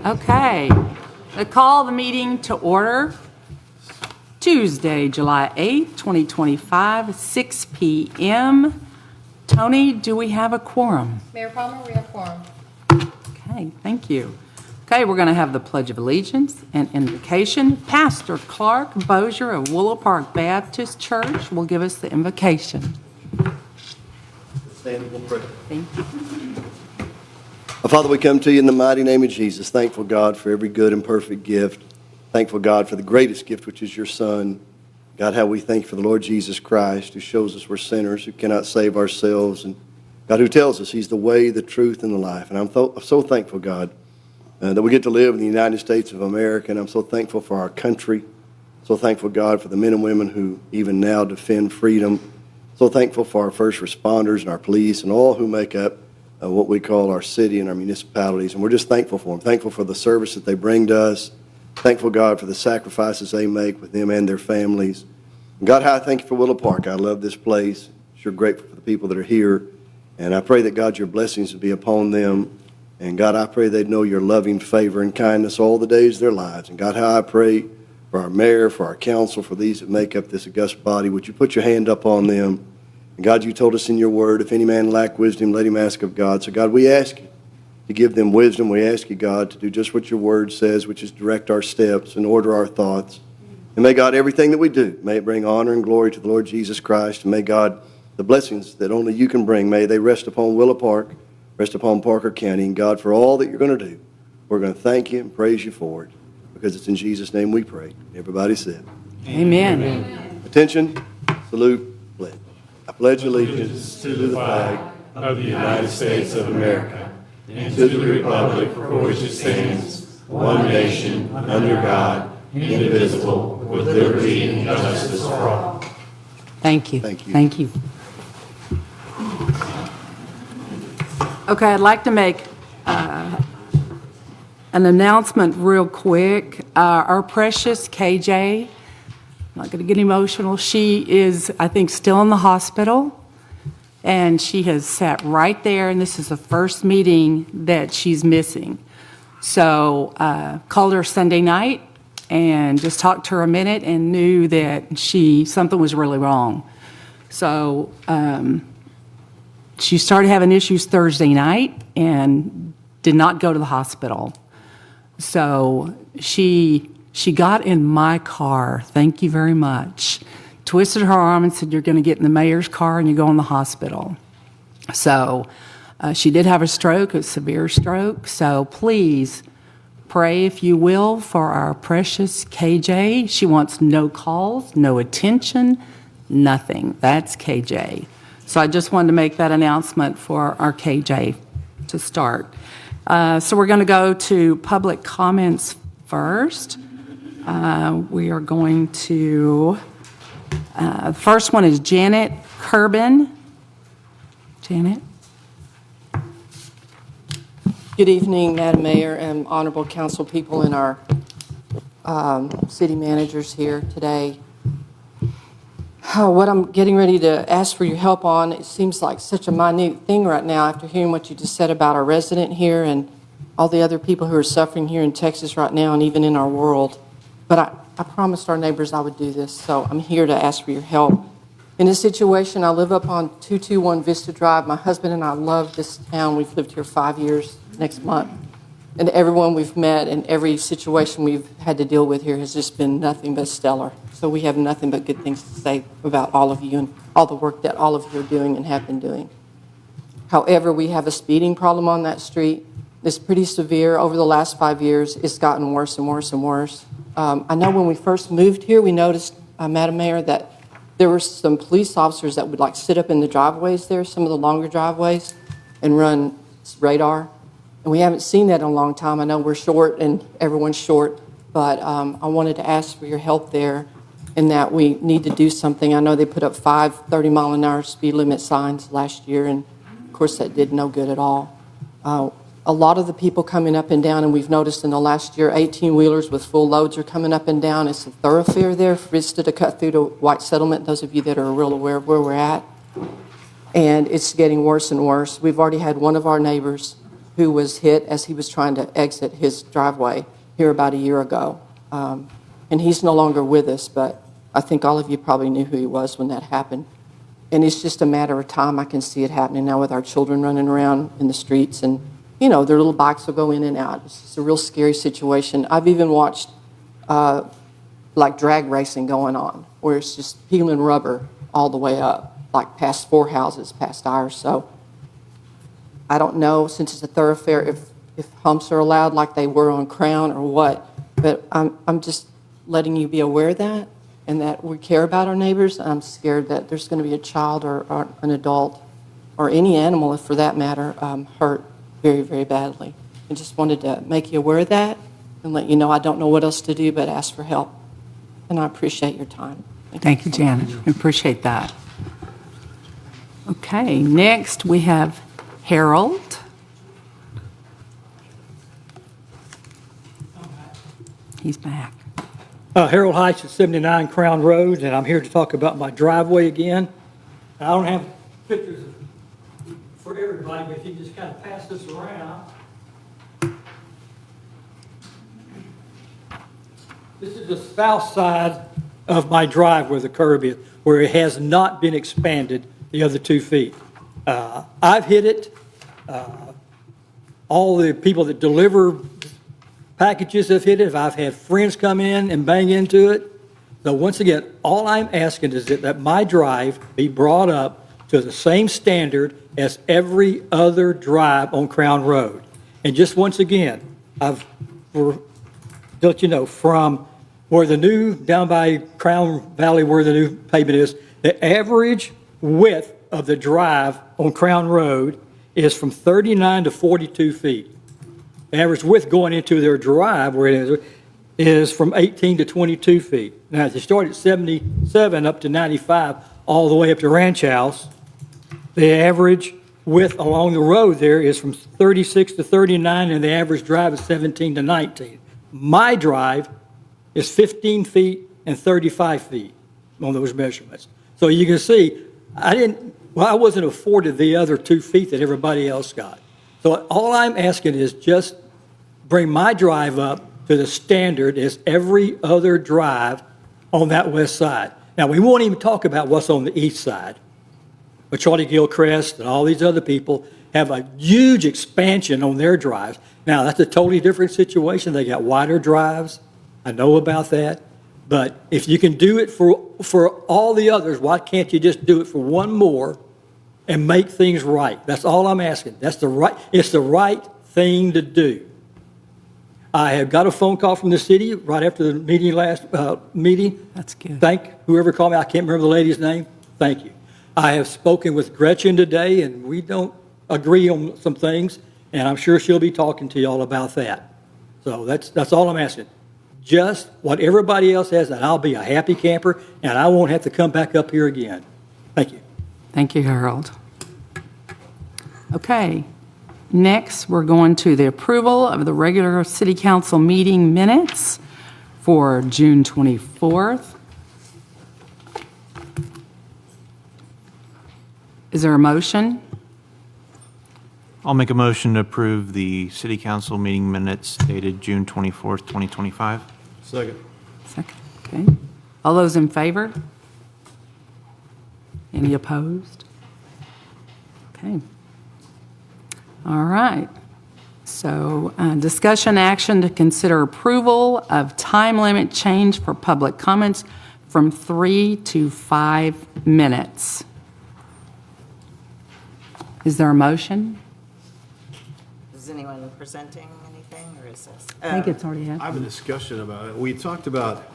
Okay, I call the meeting to order. Tuesday, July 8th, 2025, 6 p.m. Tony, do we have a quorum? Mayor Palmer, we have quorum. Okay, thank you. Okay, we're going to have the Pledge of Allegiance and invocation. Pastor Clark Bozier of Willow Park Baptist Church will give us the invocation. Stand and we'll pray. Thank you. Father, we come to you in the mighty name of Jesus. Thankful, God, for every good and perfect gift. Thankful, God, for the greatest gift, which is your Son. God, how we thank you for the Lord Jesus Christ, who shows us we're sinners, who cannot save ourselves, and God, who tells us he's the way, the truth, and the life. And I'm so thankful, God, that we get to live in the United States of America, and I'm so thankful for our country. So thankful, God, for the men and women who even now defend freedom. So thankful for our first responders and our police and all who make up what we call our city and our municipalities. And we're just thankful for them. Thankful for the service that they bring to us. Thankful, God, for the sacrifices they make with them and their families. And God, how I thank you for Willow Park. I love this place. Sure grateful for the people that are here. And I pray that, God, your blessings would be upon them. And God, I pray they'd know your loving favor and kindness all the days of their lives. And God, how I pray for our mayor, for our council, for these that make up this august body. Would you put your hand up on them? And God, you told us in your word, if any man lack wisdom, let him ask of God. So God, we ask you to give them wisdom. We ask you, God, to do just what your word says, which is direct our steps and order our thoughts. And may, God, everything that we do, may it bring honor and glory to the Lord Jesus Christ. And may, God, the blessings that only you can bring, may they rest upon Willow Park, rest upon Parker County. And God, for all that you're going to do, we're going to thank you and praise you for it, because it's in Jesus' name we pray. Everybody said, Amen. Amen. Attention, salute, pledge. I pledge allegiance to the flag of the United States of America and to the republic for which it stands, one nation, under God, indivisible, with liberty and justice for all. Thank you. Thank you. Thank you. Okay, I'd like to make an announcement real quick. Our precious KJ, I'm not going to get emotional. She is, I think, still in the hospital, and she has sat right there, and this is the first meeting that she's missing. So called her Sunday night and just talked to her a minute and knew that something was really wrong. So she started having issues Thursday night and did not go to the hospital. So she got in my car, thank you very much, twisted her arm and said, you're going to get in the mayor's car and you go in the hospital. So she did have a stroke, a severe stroke. So please pray, if you will, for our precious KJ. She wants no calls, no attention, nothing. That's KJ. So I just wanted to make that announcement for our KJ to start. So we're going to go to public comments first. We are going to, the first one is Janet Kerbin. Janet? Good evening, Madam Mayor and honorable council people and our city managers here today. What I'm getting ready to ask for your help on, it seems like such a minute thing right now after hearing what you just said about our resident here and all the other people who are suffering here in Texas right now and even in our world. But I promised our neighbors I would do this, so I'm here to ask for your help. In this situation, I live up on 221 Vista Drive. My husband and I love this town. We've lived here 5 years next month. And everyone we've met and every situation we've had to deal with here has just been nothing but stellar. So we have nothing but good things to say about all of you and all the work that all of you are doing and have been doing. However, we have a speeding problem on that street. It's pretty severe. Over the last 5 years, it's gotten worse and worse and worse. I know when we first moved here, we noticed, Madam Mayor, that there were some police officers that would like sit up in the driveways there, some of the longer driveways, and run radar. And we haven't seen that in a long time. I know we're short and everyone's short, but I wanted to ask for your help there in that we need to do something. I know they put up 5 30-mile-an-hour speed limit signs last year, and of course that did no good at all. A lot of the people coming up and down, and we've noticed in the last year, 18-wheelers with full loads are coming up and down. It's a thoroughfare there for Vista to cut through to White Settlement, those of you that are real aware of where we're at. And it's getting worse and worse. We've already had one of our neighbors who was hit as he was trying to exit his driveway here about a year ago. And he's no longer with us, but I think all of you probably knew who he was when that happened. And it's just a matter of time. I can see it happening now with our children running around in the streets, and, you know, their little bikes will go in and out. It's just a real scary situation. I've even watched like drag racing going on, where it's just peeling rubber all the way up, like past 4 houses, past ours. So I don't know, since it's a thoroughfare, if humps are allowed like they were on Crown or what, but I'm just letting you be aware of that, and that we care about our neighbors. I'm scared that there's going to be a child or an adult or any animal, if for that matter, hurt very, very badly. I just wanted to make you aware of that and let you know I don't know what else to do but ask for help. And I appreciate your time. Thank you, Janet. I appreciate that. Okay, next we have Harold. He's back. Harold Heights at 79 Crown Road, and I'm here to talk about my driveway again. I don't have pictures for everybody, but if you just kind of pass this around. This is the south side of my drive where the curb is, where it has not been expanded the other 2 feet. I've hit it. All the people that deliver packages have hit it. I've had friends come in and bang into it. So once again, all I'm asking is that my drive be brought up to the same standard as every other drive on Crown Road. And just once again, don't you know, from where the new, down by Crown Valley where the new pavement is, the average width of the drive on Crown Road is from 39 to 42 feet. The average width going into their drive, where it is from 18 to 22 feet. Now, they start at 77 up to 95, all the way up to Ranch House. The average width along the road there is from 36 to 39, and the average drive is 17 to 19. My drive is 15 feet and 35 feet on those measurements. So you can see, I wasn't afforded the other 2 feet that everybody else got. So all I'm asking is just bring my drive up to the standard as every other drive on that west side. Now, we won't even talk about what's on the east side. But Charlie Gilchrist and all these other people have a huge expansion on their drives. Now, that's a totally different situation. They got wider drives. I know about that. But if you can do it for all the others, why can't you just do it for one more and make things right? That's all I'm asking. It's the right thing to do. I have got a phone call from the city right after the meeting last meeting. That's good. Thank whoever called me. I can't remember the lady's name. Thank you. I have spoken with Gretchen today, and we don't agree on some things, and I'm sure she'll be talking to y'all about that. So that's all I'm asking. Just what everybody else has, and I'll be a happy camper, and I won't have to come back up here again. Thank you. Thank you, Harold. Okay, next we're going to the approval of the regular city council meeting minutes for June 24th. Is there a motion? I'll make a motion to approve the city council meeting minutes dated June 24th, 2025. Second. Second, okay. All those in favor? Any opposed? Okay. All right. So, discussion action to consider approval of time limit change for public comments from 3 to 5 minutes. Is there a motion? Is anyone presenting anything, or is this? I think it's already I have happened. a discussion about it. We talked about,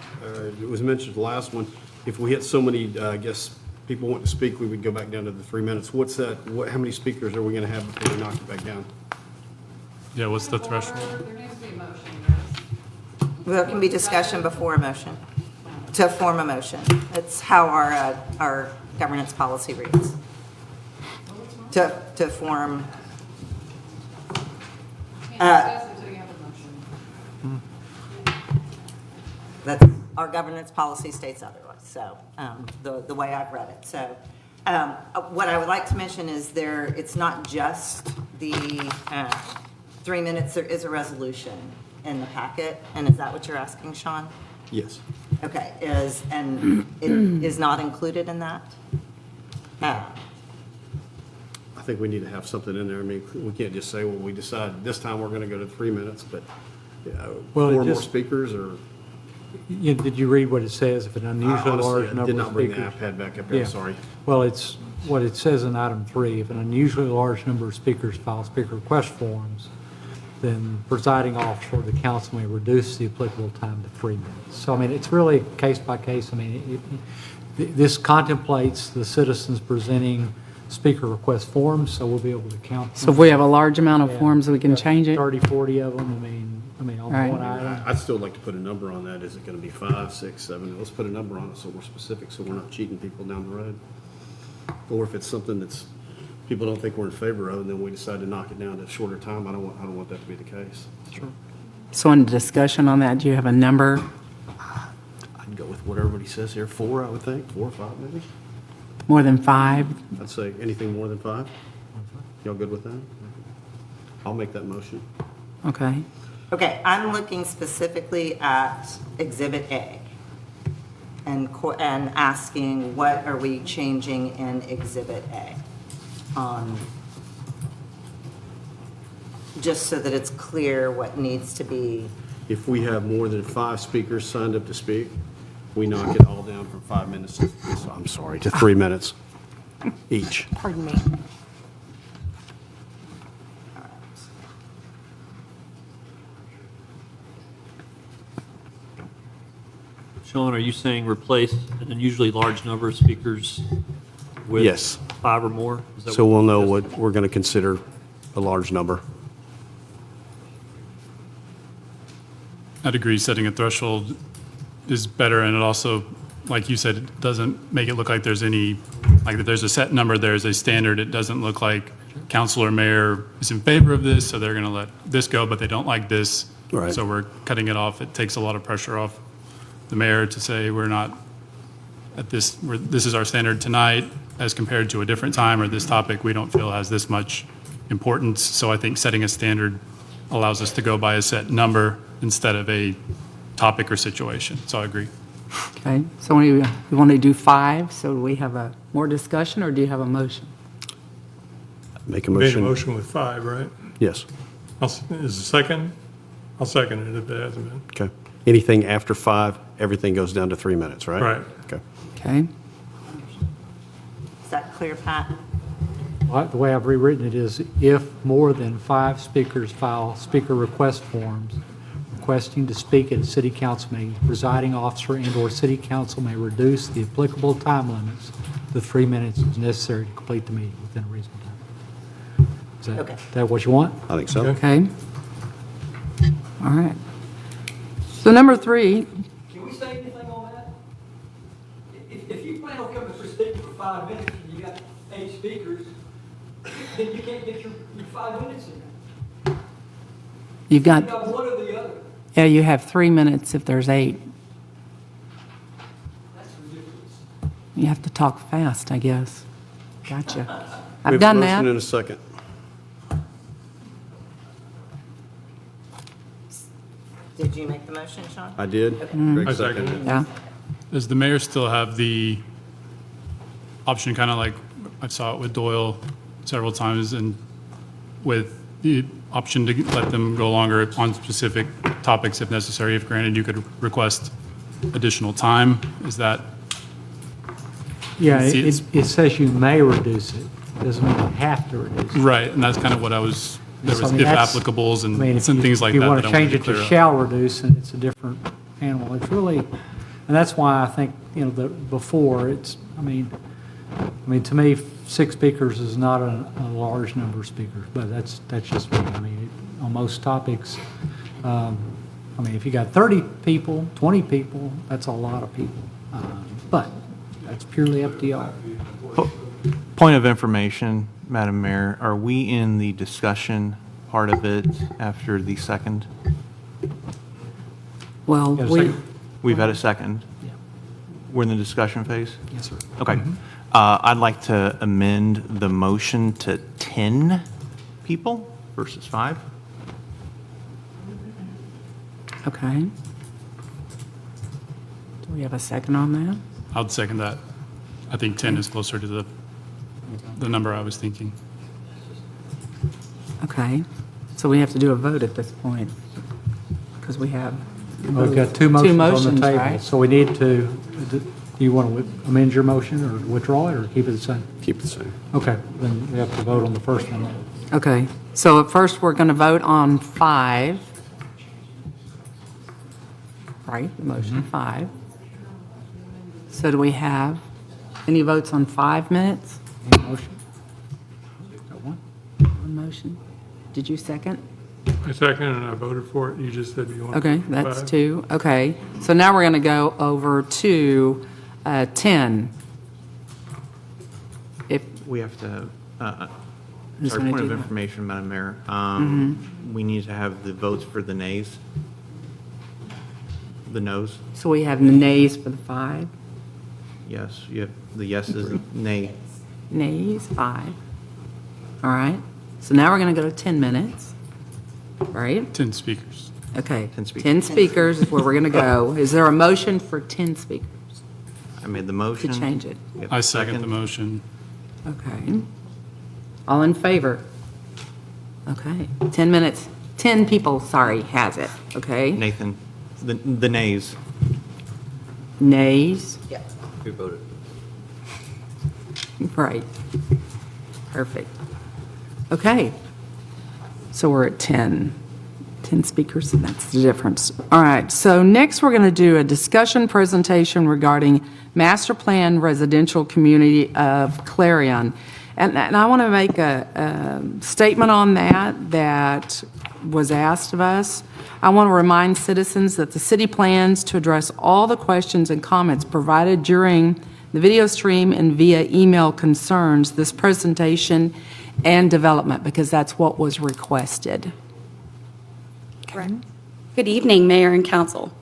it was mentioned the last one, if we hit so many, I guess, people want to speak, we would go back down to the 3 minutes. What's that, how many speakers are we going to have before we knock it back down? Yeah, what's the threshold? Well, it can be discussion before a motion, to form a motion. That's how our governance policy reads. To form. That's, our governance policy states otherwise, so, the way I've read it. So, what I would like to mention is it's not just the 3 minutes, there is a resolution in the packet, and is that what you're asking, Sean? Yes. Okay, and it is not included in that? Ah, I think we need to have something in there. I mean, we can't just say, well, we decided this time we're going to go to 3 minutes, but Well, it 4 more just- speakers or? Did you read what it says? If an unusually Honestly, large I number did of not bring the speakers. iPad back up here, Yeah. sorry. Well, it's what it says in item 3. If an unusually large number of speakers file speaker request forms, then presiding officer of the council may reduce the applicable time to 3 minutes. So, I mean, it's really case by case. I mean, this contemplates the citizens presenting speaker request forms, so we'll be able to count. So if we have a large amount of Yeah. forms, we can change it? 30, 40 of them, I mean, on Right. one item. I'd still like to put a number on that. Is it going to be 5, 6, 7? Let's put a number on it so we're specific, so we're not cheating people down the road. Or if it's something that's, people don't think we're in favor of, and then we decide to knock it down to a shorter time, I don't want that to be the case. Sure. So in discussion on that, do you have a number? I'd go with what everybody says here, 4, I would think, 4 or 5 maybe. More than 5? I'd say anything more than 5. Y'all good with that? I'll make that motion. Okay. okay, I'm looking specifically at Exhibit A and asking what are we changing in Exhibit A? Just so that it's clear what needs to be, If we have more than 5 speakers signed up to speak, we knock it all down from 5 minutes to, I'm sorry, to 3 minutes each. Pardon me. Sean, are you saying replace an unusually large number of speakers with Yes. 5 or more? Is that So what- we'll know what we're going to consider a large number. I'd agree, setting a threshold is better, and it also, like you said, it doesn't make it look like there's any, like if there's a set number, there's a standard, it doesn't look like council or mayor is in favor of this, so they're going to let this go, but they don't like this. Right. So we're cutting it off. It takes a lot of pressure off the mayor to say, we're not at this, this is our standard tonight as compared to a different time, or this topic we don't feel has this much importance. So I think setting a standard allows us to go by a set number instead of a topic or situation. So I agree. Okay, so we want to do 5, so do we have a more discussion, or do you have a motion? Make a Made a motion. motion with 5, right? Yes. Is it second? I'll second it if it hasn't been. Okay. Anything after 5, everything goes down to 3 minutes, right? Right. Okay. Okay, is that clear, Pat? Well, the way I've rewritten it is, if more than 5 speakers file speaker request forms requesting to speak at a city council meeting, the presiding officer and/or city council may reduce the applicable time limits to 3 minutes as necessary to complete the meeting within a reasonable time. Is Okay. that what you want? I think so. okay. All right. So number 3, Can we say anything on that? If you plan on coming for speaking for 5 minutes and you got 8 speakers, then you can't get your 5 minutes in. you've got, You got one or the other. yeah, you have 3 minutes if there's 8. That's ridiculous. You have to talk fast, I guess. Gotcha. We I've have done a that. motion and a second. Did you make the motion, Sean? I did. Mm-hmm. Greg I seconded seconded. Yeah, Does the mayor still have the option, kind of like I saw it with Doyle several times, and with the option to let them go longer on specific topics if necessary? If granted, you could request additional time. Is that, Yeah, See, it says you may reduce it. Doesn't mean you have to reduce it. right, and that's kind of what I was, there So, was I mean, if that's- applicables I and mean, some things like that. If you want that to I change wanted it to clear up. shall reduce, and it's a different animal. It's really, and that's why I think, before, it's, I mean, to me, 6 speakers is not a large number of speakers, but that's just me. I mean, on most topics, if you got 30 people, 20 people, that's a lot of people. But that's purely up to y'all. Point of information, Madam Mayor, are we in the discussion part of it after the second? well, Got a we, second? We've had a second. Yeah. We're in the discussion phase? Yes, sir. Okay. I'd like to amend the motion to 10 people versus 5. Okay. Do we have a second on that? I'll second that. I think 10 is closer to the number I was thinking. Okay. So we have to do a vote at this point because we have. We've got two motions on the table. right? So we need to, do you want to amend your motion or withdraw it or keep it the same? Keep it the same. Okay, then we have to vote on the first one. Okay. So at first, we're going to vote on 5. Right? The motion 5. So do we have any votes on 5 minutes? Any motion? Got one? One motion. Did you second? I second and I voted for it. You just said you wanted. Okay, that's 2. Okay. So now we're going to go over to 10. If, We have to, Who's sorry, gonna point do of that? information, Madam Mayor. We need to have the votes for the nays. The noes, so we have nays for the 5, yes. You have the yeses, nay. nays, 5. All right. So now we're going to go to 10 minutes, right? 10 speakers. Okay. 10 speakers. 10 speakers is where we're going to go. Is there a motion for 10 speakers I made the to motion. change it? Yep, I second the motion. Okay. All in favor? Okay. 10 minutes, 10 people, sorry, has it, okay? Nathan, the nays. Nays? Yeah. Who voted? Right. Perfect. Okay. So we're at 10. 10 speakers, and that's the difference. All right, so next we're going to do a discussion presentation regarding Master Plan Residential Community of Clarion. And I want to make a statement on that was asked of us. I want to remind citizens that the city plans to address all the questions and comments provided during the video stream and via email concerns this presentation and development, because that's what was requested. Correct. Good evening, Mayor and Council.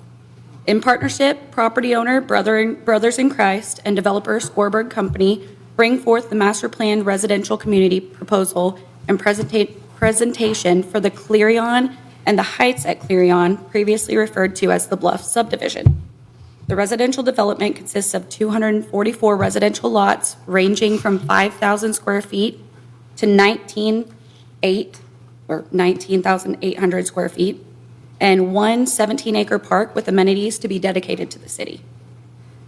In partnership, property owner Brothers in Christ and developer Scorberg Company bring forth the Master Plan Residential Community Proposal and presentation for the Clarion and the Heights at Clarion, previously referred to as the Bluff subdivision. The residential development consists of 244 residential lots ranging from 5,000 square feet to 19,800 square feet, and one 17-acre park with amenities to be dedicated to the city.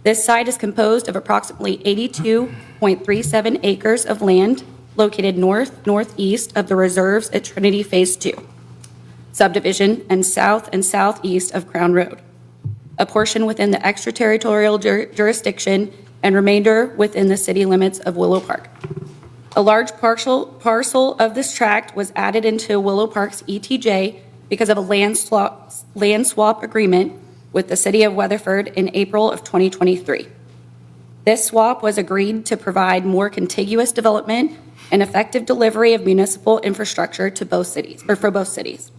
This site is composed of approximately 82.37 acres of land located northeast of the reserves at Trinity Phase 2 subdivision and southeast of Crown Road, a portion within the extraterritorial jurisdiction and remainder within the city limits of Willow Park. A large parcel of this tract was added into Willow Park's ETJ because of a land swap agreement with the city of Weatherford in April of 2023. This swap was agreed to provide more contiguous development and effective delivery of municipal infrastructure to both cities, or for both cities.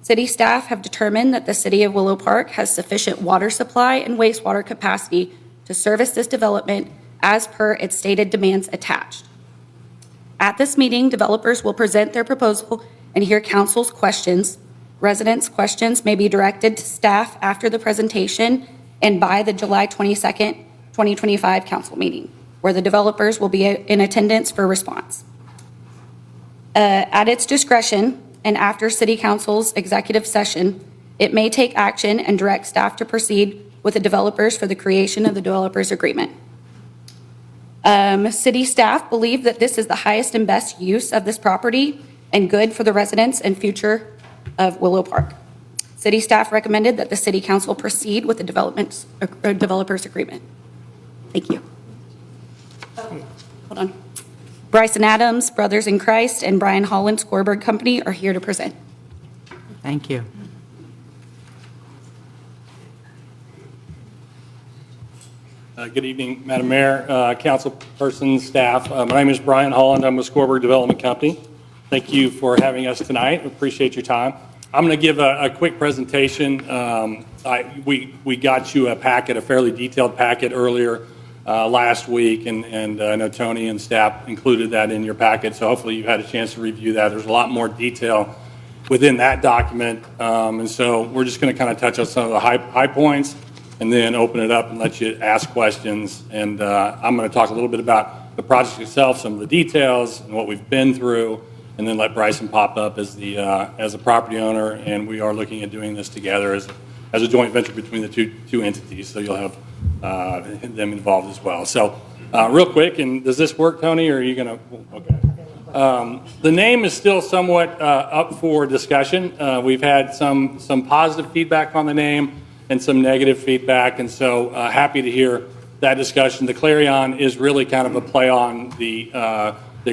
City staff have determined that the city of Willow Park has sufficient water supply and wastewater capacity to service this development as per its stated demands attached. At this meeting, developers will present their proposal and hear council's questions. Residents' questions may be directed to staff after the presentation and by the July 22nd, 2025 council meeting, where the developers will be in attendance for response. At its discretion, and after City Council's executive session, it may take action and direct staff to proceed with the developers for the creation of the developers agreement. City staff believe that this is the highest and best use of this property and good for the residents and future of Willow Park. City staff recommended that the City Council proceed with the developers agreement. Thank you. Hold on. Bryson Adams, Brothers in Christ, and Brian Holland, Scorberg Company are here to present. Thank you. Good evening, Madam Mayor, council person, staff. My name is Brian Holland. I'm with Scorberg Development Company. Thank you for having us tonight. Appreciate your time. I'm going to give a quick presentation. We got you a packet, a fairly detailed packet earlier last week, and I know Tony and staff included that in your packet, so hopefully you had a chance to review that. There's a lot more detail within that document. And so we're just going to kind of touch on some of the high points and then open it up and let you ask questions. And I'm going to talk a little bit about the project itself, some of the details and what we've been through, and then let Bryson pop up as a property owner. And we are looking at doing this together as a joint venture between the two entities. So you'll have them involved as well. So real quick, and does this work, Tony, or are you going to? Okay. The name is still somewhat up for discussion. We've had some positive feedback on the name and some negative feedback, and so happy to hear that discussion. The Clarion is really kind of a play on the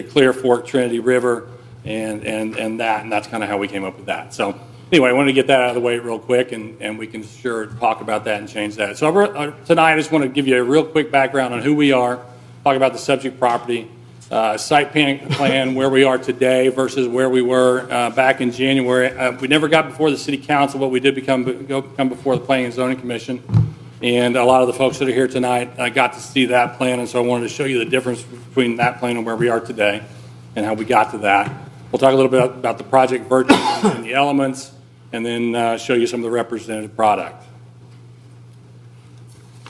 Clear Fork Trinity River and that's kind of how we came up with that. So anyway, I wanted to get that out of the way real quick, and we can sure talk about that and change that. So tonight I just want to give you a real quick background on who we are, talk about the subject property, site plan, where we are today versus where we were back in January. We never got before the City Council, but we did come before the Planning and Zoning Commission. And a lot of the folks that are here tonight got to see that plan, and so I wanted to show you the difference between that plan and where we are today and how we got to that. We'll talk a little bit about the project virtues and the elements, and then show you some of the representative product.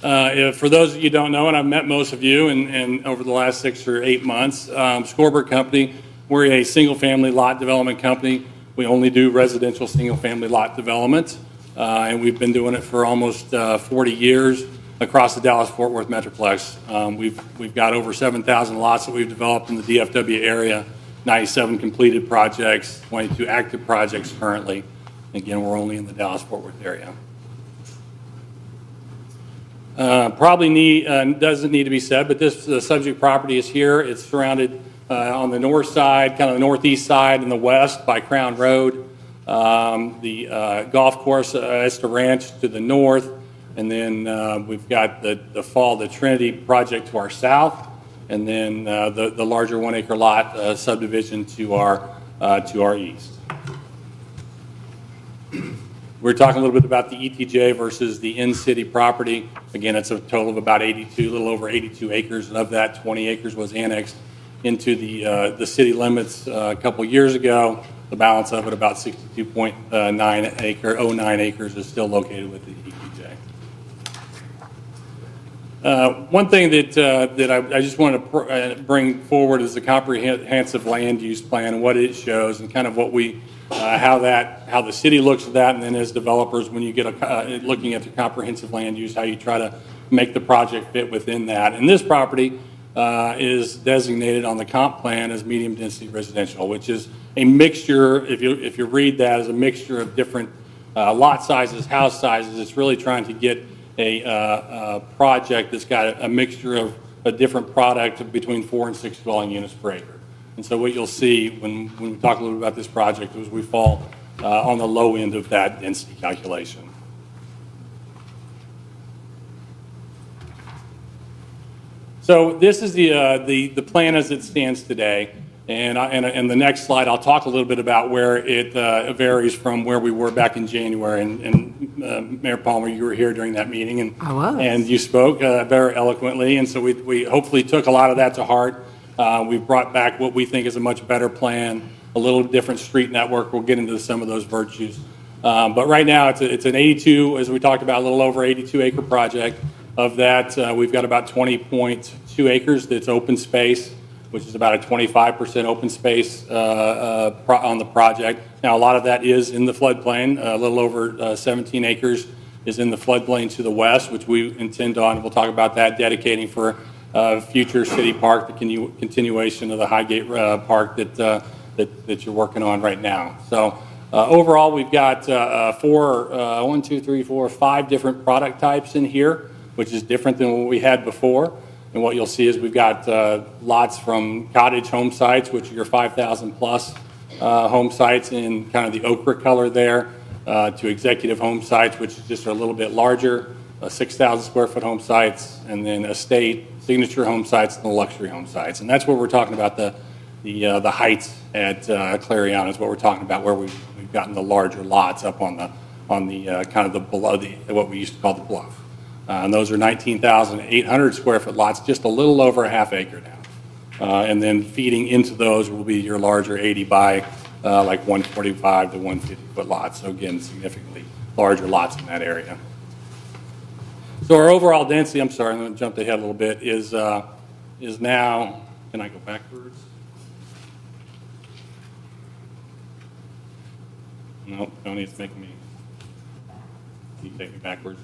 For those of you who don't know, and I've met most of you and over the last 6 or 8 months, Skorberg Company, we're a single-family lot development company. We only do residential single-family lot development, and we've been doing it for almost 40 years across the Dallas-Fort Worth Metroplex. We've got over 7,000 lots that we've developed in the DFW area, 97 completed projects, 22 active projects currently. Again, we're only in the Dallas-Fort Worth area. Doesn't need to be said, but the subject property is here. It's surrounded on the north side, kind of the northeast side, and the west by Crown Road. The golf course, Esta Ranch to the north, and then we've got the Trinity project to our south, and then the larger 1 acre lot subdivision to our east. We're talking a little bit about the ETJ versus the in-city property. Again, it's a total of about a little over 82 acres, and of that, 20 acres was annexed into the city limits a couple years ago. The balance of it, about 62.09 acres, is still located with the ETJ. One thing that I just want to bring forward is the comprehensive land use plan and what it shows, and kind of what how the city looks at that, and then as developers, when you get looking at the comprehensive land use, how you try to make the project fit within that. And this property is designated on the comp plan as medium density residential, which is a mixture, if you read that, as a mixture of different lot sizes, house sizes. It's really trying to get a project that's got a mixture of a different product between 4 and 6 dwelling units per acre. And so what you'll see when we talk a little bit about this project is we fall on the low end of that density calculation. So this is the plan as it stands today. And the next slide, I'll talk a little bit about where it varies from where we were back in January. And Mayor Palmer, you were here during that meeting, and I was. And you spoke very eloquently. And so we hopefully took a lot of that to heart. We've brought back what we think is a much better plan, a little different street network. We'll get into some of those virtues. But right now, it's an 82, as we talked about, a little over 82 acre project. Of that, we've got about 20.2 acres that's open space, which is about a 25% open space on the project. Now, a lot of that is in the floodplain. A little over 17 acres is in the floodplain to the west, which we intend on, we'll talk about that, dedicating for future city park, the continuation of the Highgate Park that you're working on right now. So overall, we've got 5 different product types in here, which is different than what we had before. And what you'll see is we've got lots from cottage home sites, which are your 5,000 plus home sites in kind of the ochre color there, to executive home sites, which just are a little bit larger, 6,000 square foot home sites, and then estate, signature home sites, and the luxury home sites. And that's what we're talking about, the heights at Clarion is what we're talking about, where we've gotten the larger lots up on the kind of the below what we used to call the bluff. And those are 19,800 square foot lots, just a little over a half acre now. And then feeding into those will be your larger 80 by like 145 to 150-foot lots. So again, significantly larger lots in that area. So our overall density, I'm sorry, I'm going to jump ahead a little bit, is now, can I go backwards? Nope, don't need to make me, can you take me backwards?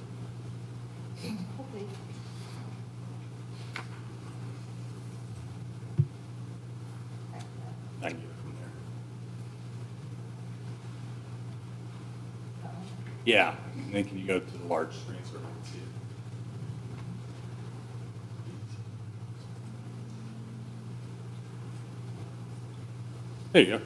I can get it from there. Yeah, and then can you go to the large screen so everyone can see it? There you go.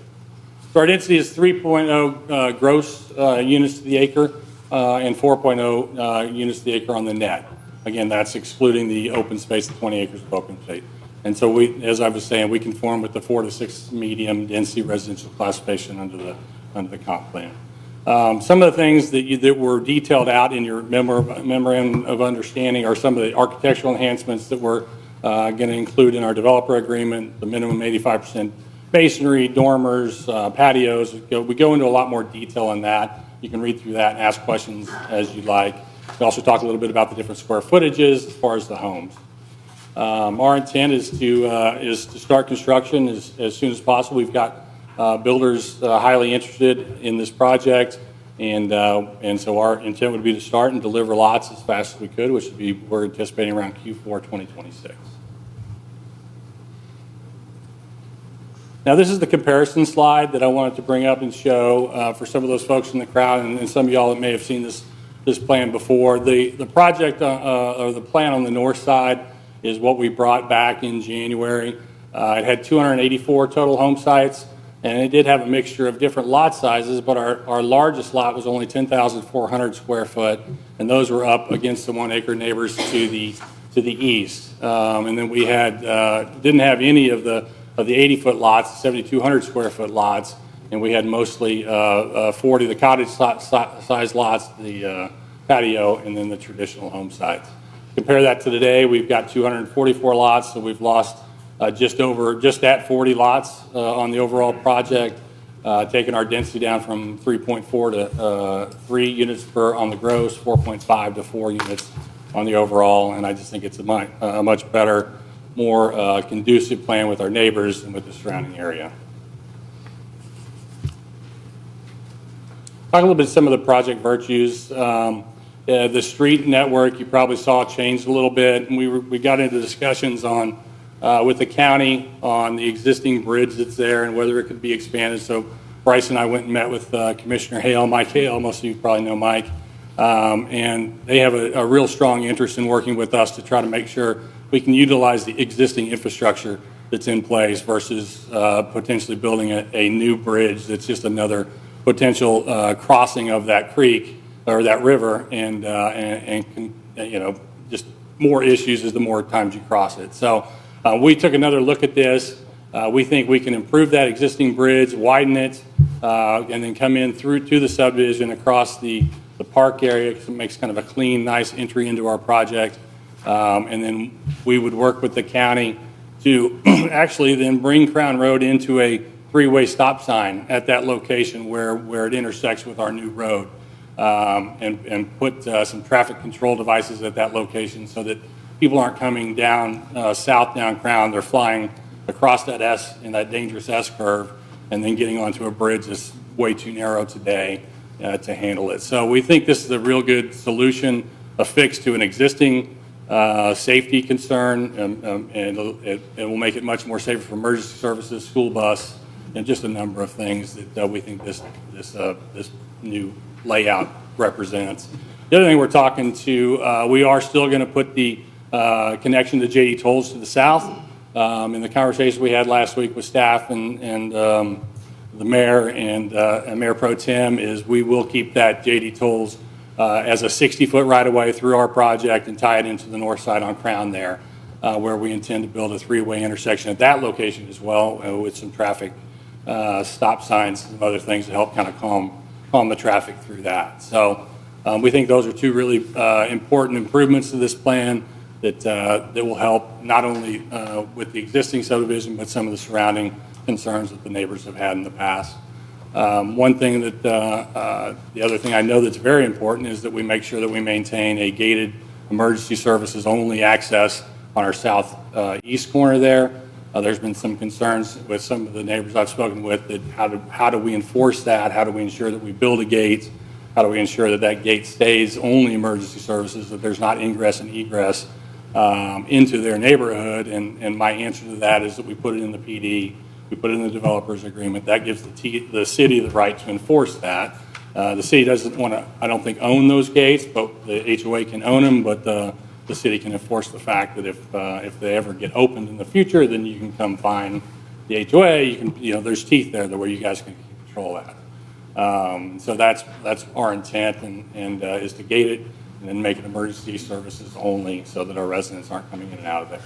So our density is 3.0 gross units to the acre and 4.0 units to the acre on the net. Again, that's excluding the open space, the 20 acres of open space. And so we, as I was saying, we conform with the 4 to 6 medium density residential classification under the comp plan. Some of the things that were detailed out in your memorandum of understanding are some of the architectural enhancements that we're going to include in our developer agreement, the minimum 85% masonry, dormers, patios. We go into a lot more detail on that. You can read through that and ask questions as you like. We also talk a little bit about the different square footages as far as the homes. Our intent is to start construction as soon as possible. We've got builders highly interested in this project, and so our intent would be to start and deliver lots as fast as we could, which would be, we're anticipating around Q4 2026. Now, this is the comparison slide that I wanted to bring up and show for some of those folks in the crowd and some of y'all that may have seen this plan before. The project or the plan on the north side is what we brought back in January. It had 284 total home sites, and it did have a mixture of different lot sizes, but our largest lot was only 10,400 square foot, and those were up against the 1 acre neighbors to the east. And then we had didn't have any of the 80-foot lots, 7,200 square foot lots, and we had mostly 40 the cottage size lots, the patio, and then the traditional home sites. Compare that to today, we've got 244 lots, so we've lost just at 40 lots on the overall project, taking our density down from 3.4 to 3 units per on the gross, 4.5 to 4 units on the overall, and I just think it's a much better, more conducive plan with our neighbors and with the surrounding area. Talk a little bit some of the project virtues. The street network you probably saw changed a little bit, and we got into discussions on with the county on the existing bridge that's there and whether it could be expanded. So Bryce and I went and met with Commissioner Hale, Mike Hale, most of you probably know Mike, and they have a real strong interest in working with us to try to make sure we can utilize the existing infrastructure that's in place versus potentially building a new bridge that's just another potential crossing of that creek or that river, and you know, just more issues as the more times you cross it. So we took another look at this. We think we can improve that existing bridge, widen it, and then come in through to the subdivision across the park area, because it makes kind of a clean, nice entry into our project. And then we would work with the county to actually then bring Crown Road into a 3-way stop sign at that location where it intersects with our new road, and put some traffic control devices at that location so that people aren't coming down south down Crown. They're flying across that S in that dangerous S curve and then getting onto a bridge that's way too narrow today to handle it. So we think this is a real good solution, a fix to an existing safety concern, and it will make it much more safer for emergency services, school bus, and just a number of things that we think this new layout represents. The other thing we're talking to, we are still going to put the connection to JD Tolls to the south. In the conversation we had last week with staff and the mayor and Mayor Pro Tem is we will keep that JD Tolls as a 60-foot right-of-way through our project and tie it into the north side on Crown there, where we intend to build a 3-way intersection at that location as well, with some traffic stop signs and other things to help kind of calm the traffic through that. So we think those are two really important improvements to this plan that will help not only with the existing subdivision, but some of the surrounding concerns that the neighbors have had in the past. One thing that, the other thing I know that's very important is that we make sure that we maintain a gated emergency services only access on our southeast corner there. There's been some concerns with some of the neighbors I've spoken with that how do we enforce that? How do we ensure that we build a gate? How do we ensure that that gate stays only emergency services, that there's not ingress and egress into their neighborhood? And my answer to that is that we put it in the PD, we put it in the developer's agreement. That gives the city the right to enforce that. The city doesn't want to, I don't think, own those gates, but the HOA can own them, but the city can enforce the fact that if they ever get opened in the future, then you can come find the HOA. You can, there's teeth there where you guys can control that. So that's our intent, and is to gate it and then make it emergency services only, so that our residents aren't coming in and out of there.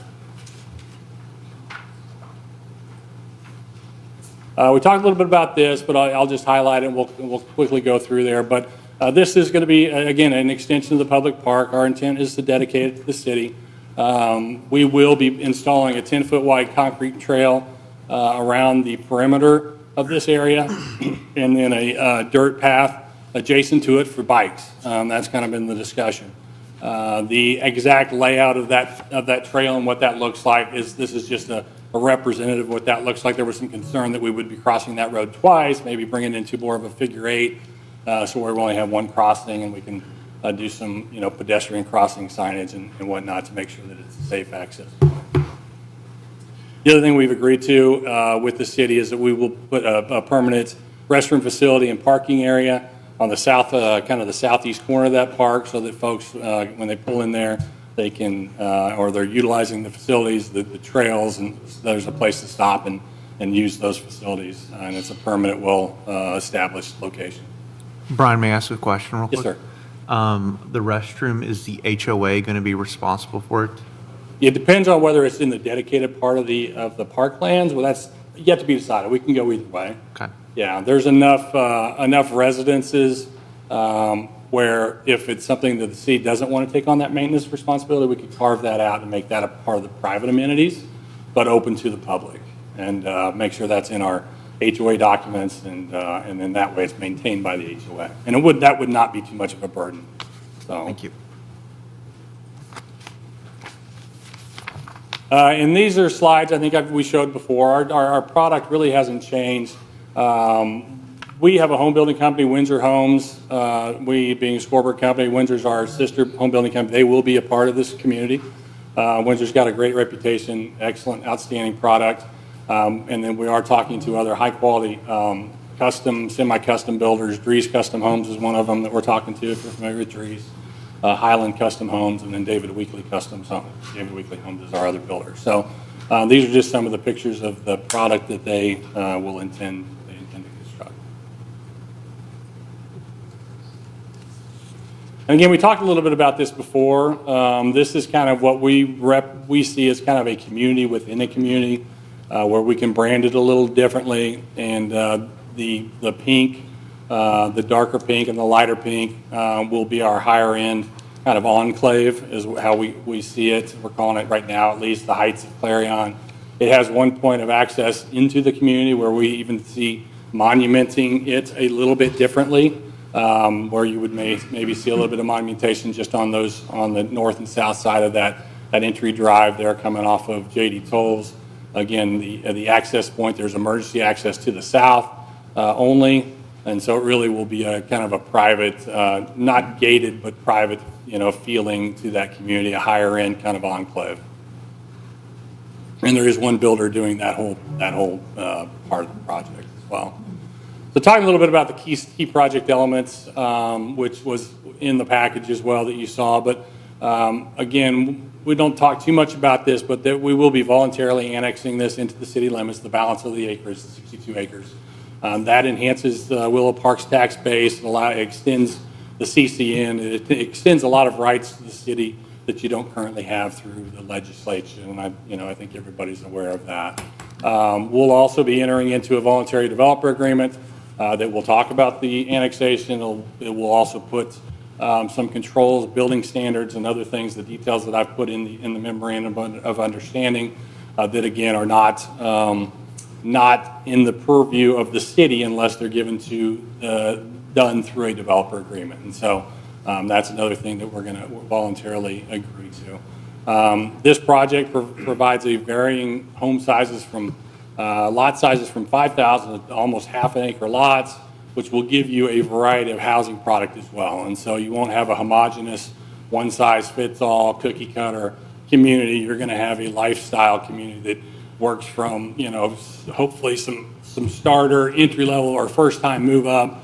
We talked a little bit about this, but I'll just highlight it, and we'll quickly go through there. But this is going to be, again, an extension of the public park. Our intent is to dedicate it to the city. We will be installing a 10-foot wide concrete trail around the perimeter of this area, and then a dirt path adjacent to it for bikes. That's kind of been the discussion. The exact layout of that trail and what that looks like this is just a representative of what that looks like. There was some concern that we would be crossing that road twice, maybe bringing it into more of a figure eight, so where we only have one crossing, and we can do some pedestrian crossing signage and whatnot to make sure that it's a safe access. The other thing we've agreed to with the city is that we will put a permanent restroom facility and parking area on the south, kind of the southeast corner of that park, so that folks, when they pull in there, they can, or they're utilizing the facilities, the trails, and there's a place to stop and use those facilities. And it's a permanent, well-established location. Brian, may I ask a question real quick? Yes, sir. The restroom, is the HOA going to be responsible for it? It depends on whether it's in the dedicated part of the parklands. Well, that's yet to be decided. We can go either way. Okay. Yeah, there's enough residences where if it's something that the city doesn't want to take on that maintenance responsibility, we could carve that out and make that a part of the private amenities, but open to the public, and make sure that's in our HOA documents, and then that way it's maintained by the HOA. And that would not be too much of a burden. So. Thank you. And these are slides I think we showed before. Our product really hasn't changed. We have a home building company, Windsor Homes. We being a Scorberg company, Windsor's our sister home building company. They will be a part of this community. Windsor's got a great reputation, excellent, outstanding product. And then we are talking to other high quality custom, semi-custom builders. Dries Custom Homes is one of them that we're talking to, if you're familiar with Dries. Highland Custom Homes, and then David Weekley Custom Homes. David Weekley Homes is our other builder. So these are just some of the pictures of the product that they will intend to construct. And again, we talked a little bit about this before. This is kind of what we see as kind of a community within a community, where we can brand it a little differently, and the pink, the darker pink and the lighter pink will be our higher end kind of enclave, is how we see it. We're calling it right now, at least, the Heights of Clarion. It has one point of access into the community where we even see monumenting it a little bit differently, where you would maybe see a little bit of monumentation just on the north and south side of that entry drive there coming off of JD Tolls. Again, the access point, there's emergency access to the south only. And so it really will be a kind of a private, not gated, but private, feeling to that community, a higher end kind of enclave. And there is one builder doing that whole part of the project as well. So talking a little bit about the key project elements, which was in the package as well that you saw. But again, we don't talk too much about this, but we will be voluntarily annexing this into the city limits, the balance of the acres, the 62 acres. That enhances Willow Park's tax base, extends the CCN. It extends a lot of rights to the city that you don't currently have through the legislation, and I think everybody's aware of that. We'll also be entering into a voluntary developer agreement that will talk about the annexation. It will also put some controls, building standards, and other things, the details that I've put in the memorandum of understanding that again are not not in the purview of the city unless they're given to, done through a developer agreement. And so that's another thing that we're going to voluntarily agree to. This project provides a varying home sizes from, lot sizes from 5,000 to almost half an acre lots, which will give you a variety of housing product as well. And so you won't have a homogeneous, one-size-fits-all, cookie-cutter community. You're going to have a lifestyle community that works from, you know, hopefully some starter, entry-level, or first-time move-up.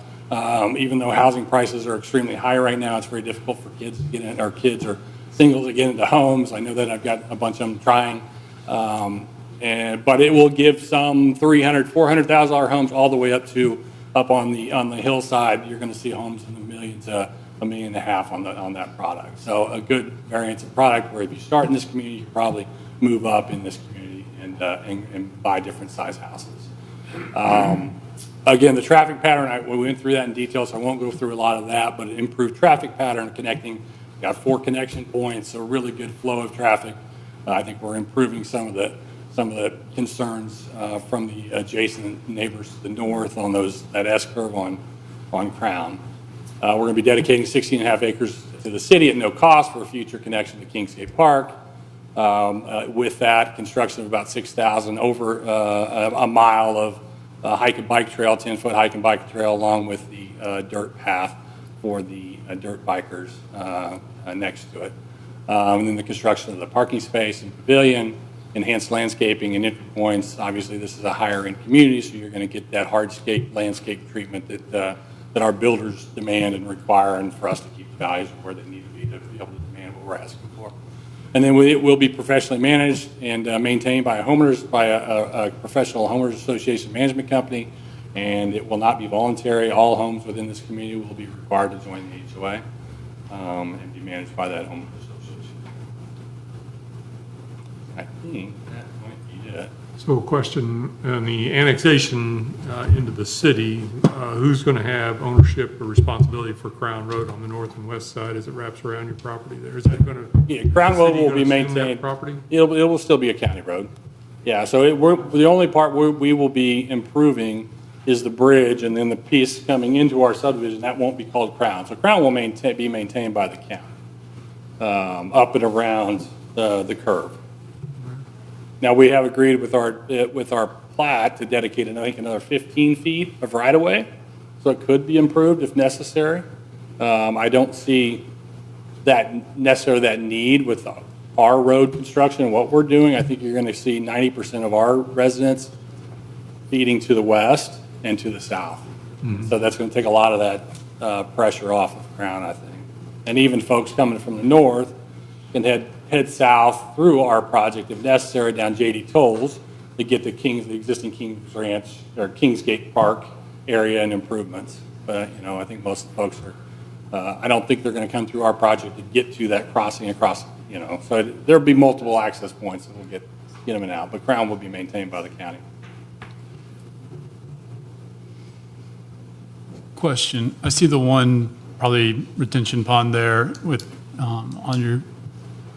Even though housing prices are extremely high right now, it's very difficult for kids to get in, or kids or singles to get into homes. I know that I've got a bunch of them trying. But it will give some $300,000, $400,000 homes all the way up on the hillside. You're going to see homes in the millions, $1.5 million on that product. So a good variance of product where if you start in this community, you probably move up in this community and buy different size houses. Again, the traffic pattern, we went through that in detail, so I won't go through a lot of that, but improved traffic pattern connecting. We got 4 connection points, so really good flow of traffic. I think we're improving some of the concerns from the adjacent neighbors to the north on that S-curve on Crown. We're going to be dedicating 16.5 acres to the city at no cost for a future connection to Kingsgate Park. With that, construction of about 6,000 over a mile of hike and bike trail, 10-foot hike and bike trail, along with the dirt path for the dirt bikers next to it. And then the construction of the parking space and pavilion, enhanced landscaping and entry points. Obviously, this is a higher-end community, so you're going to get that hardscape landscape treatment that our builders demand and require, and for us to keep the values where they need to be able to demand what we're asking for. And then it will be professionally managed and maintained by a professional homeowners association management company, and it will not be voluntary. All homes within this community will be required to join the HOA and be managed by that homeowners association. I think that might be it. So a question, on the annexation into the city, who's going to have ownership or responsibility for Crown Road on the north and west side as it wraps around your property there? Is that going to? Yeah, Crown Road will be maintained. Property? It will still be a county road. Yeah, so the only part we will be improving is the bridge, and then the piece coming into our subdivision, that won't be called Crown. So Crown will be maintained by the county, up and around the curve. Now, we have agreed with our plat to dedicate, I think, another 15 feet of right-of-way, so it could be improved if necessary. I don't see necessarily that need with our road construction and what we're doing. I think you're going to see 90% of our residents feeding to the west and to the south. Mm-hmm. So that's going to take a lot of that pressure off of Crown, I think. And even folks coming from the north can head south through our project, if necessary, down J.D. Tolles to get the existing Kings Ranch or Kingsgate Park area and improvements. But, I think most of the folks are, I don't think they're going to come through our project to get to that crossing across, So there'll be multiple access points that we'll get them in and out, but Crown will be maintained by the county. Question, I see the one probably retention pond there with, on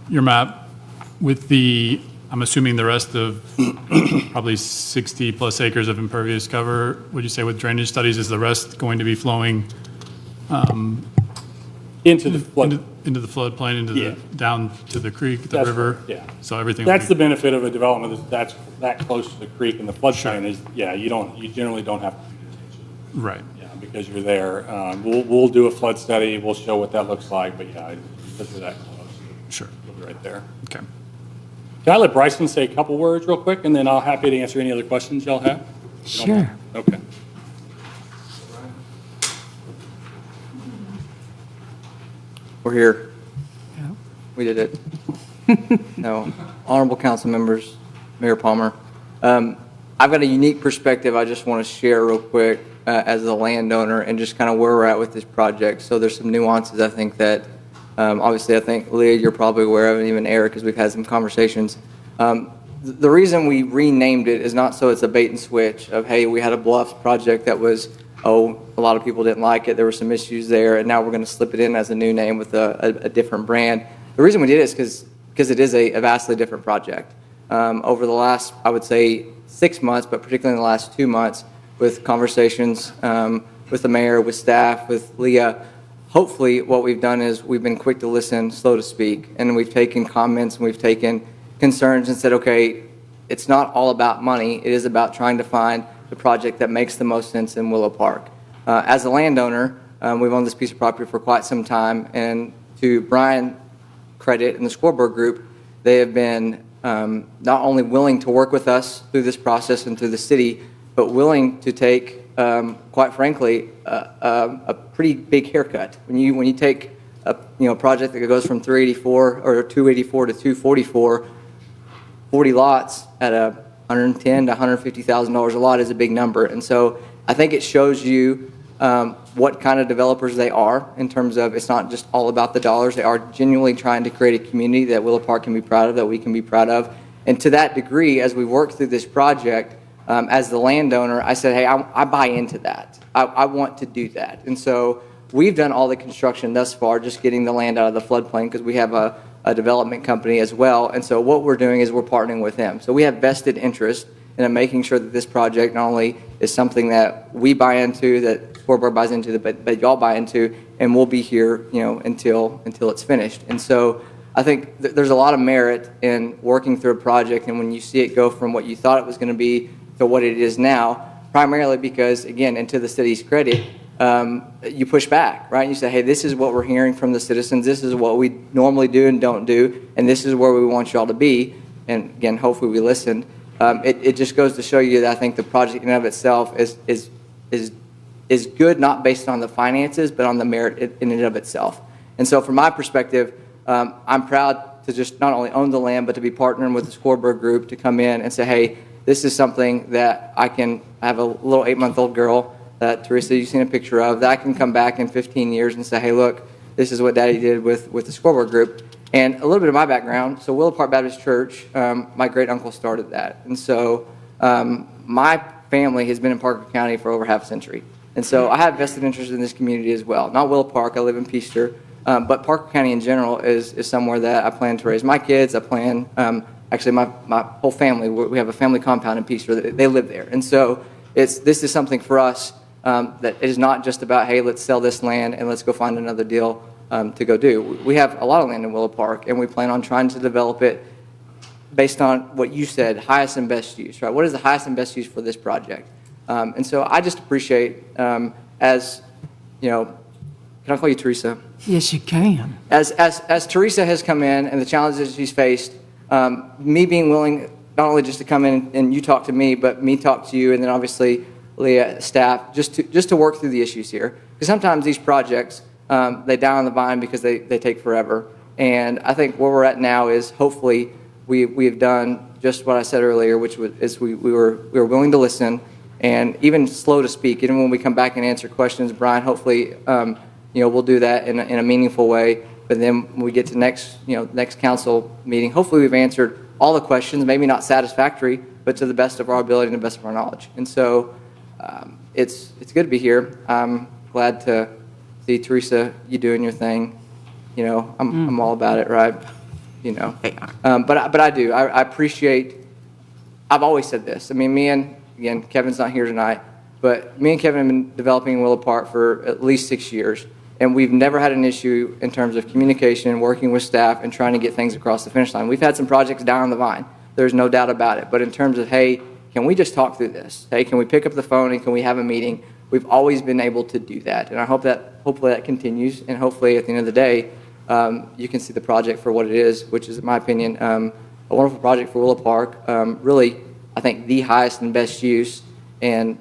your map with I'm assuming the rest of probably 60 plus acres of impervious cover. Would you say with drainage studies, is the rest going to be flowing into the flood? Into the floodplain, down to the creek, the river? Yeah. So everything. That's the benefit of a development that's that close to the creek and the floodplain is, you generally don't have to do detention. Right. Yeah, because you're there. We'll do a flood study. We'll show what that looks like, but because we're that close. Sure. We'll be right there. Okay. Can I let Bryson say a couple words real quick, and then I'll happy to answer any other questions y'all have? Sure. Okay. We're here. Yeah. We did it. No, honorable council members, Mayor Palmer. I've got a unique perspective I just want to share real quick as a landowner and just kind of where we're at with this project. So there's some nuances I think that obviously, I think, Leah, you're probably aware of, and even Eric, because we've had some conversations. The reason we renamed it is not so it's a bait and switch of, hey, we had a Bluffs project that was, a lot of people didn't like it, there were some issues there, and now we're going to slip it in as a new name with a different brand. The reason we did it is because it is a vastly different project. over the last, I would say, 6 months, but particularly in the last 2 months, with conversations with the mayor, with staff, with Leah. Hopefully, what we've done is we've been quick to listen, slow to speak, and we've taken comments and we've taken concerns and said, okay, it's not all about money. It is about trying to find the project that makes the most sense in Willow Park. As a landowner, we've owned this piece of property for quite some time, and to Brian credit and the Scoreboard Group, they have been not only willing to work with us through this process and through the city, but willing to take, quite frankly, a pretty big haircut. When you take a project that goes from 384 or 284 to 244, 40 lots at $110,000 to $150,000 a lot is a big number, and so I think it shows you what kind of developers they are in terms of it's not just all about the dollars. They are genuinely trying to create a community that Willow Park can be proud of, that we can be proud of. And to that degree, as we work through this project, as the landowner, I said, hey, I buy into that. I want to do that. And so we've done all the construction thus far, just getting the land out of the floodplain because we have a development company as well. And so what we're doing is we're partnering with them. So we have vested interest in making sure that this project not only is something that we buy into, that Scoreboard buys into, but y'all buy into, and we'll be here, until it's finished. And so I think there's a lot of merit in working through a project, and when you see it go from what you thought it was going to be to what it is now, primarily because, again, and to the city's credit, you push back, right? You say, hey, this is what we're hearing from the citizens. This is what we normally do and don't do, and this is where we want y'all to be. And again, hopefully we listened. It just goes to show you that I think the project in and of itself is good, not based on the finances, but on the merit in and of itself. And so from my perspective, I'm proud to just not only own the land, but to be partnering with the Scoreboard Group to come in and say, hey, this is something that I have a little 8-month-old girl that, Teresa, you've seen a picture of, that I can come back in 15 years and say, hey, look, this is what Daddy did with the Scoreboard Group. And a little bit of my background, so Willow Park Baptist Church, my great-uncle started that. And so my family has been in Parker County for over half a century. And so I have vested interest in this community as well. Not Willow Park, I live in Peaster, but Parker County in general is somewhere that I plan to raise my kids. I plan, actually my whole family, we have a family compound in Peaster, they live there. And so this is something for us that is not just about, hey, let's sell this land and let's go find another deal to go do. We have a lot of land in Willow Park, and we plan on trying to develop it based on what you said, highest and best use, right? What is the highest and best use for this project? And so I just appreciate, as, can I call you Teresa? Yes, you can. As Teresa has come in and the challenges she's faced, me being willing not only just to come in and you talk to me, but me talk to you, and then obviously Leah, staff, just to work through the issues here. Because sometimes these projects, they die on the vine because they take forever. And I think where we're at now is hopefully we have done just what I said earlier, which is we were willing to listen and even slow to speak. Even when we come back and answer questions, Brian, hopefully we'll do that in a meaningful way. But then when we get to next council meeting, hopefully we've answered all the questions, maybe not satisfactory, but to the best of our ability and the best of our knowledge. And so it's good to be here. I'm glad to see Teresa, you doing your thing. I'm all about it, right? But I do. I appreciate. I've always said this. I mean, me and again, Kevin's not here tonight, but me and Kevin have been developing Willow Park for at least 6 years, and we've never had an issue in terms of communication, working with staff, and trying to get things across the finish line. We've had some projects down the vine. There's no doubt about it. But in terms of, hey, can we just talk through this? Hey, can we pick up the phone and can we have a meeting? We've always been able to do that, and I hope hopefully that continues, and hopefully at the end of the day, you can see the project for what it is, which is, in my opinion, a wonderful project for Willow Park. Really, I think the highest and best use, and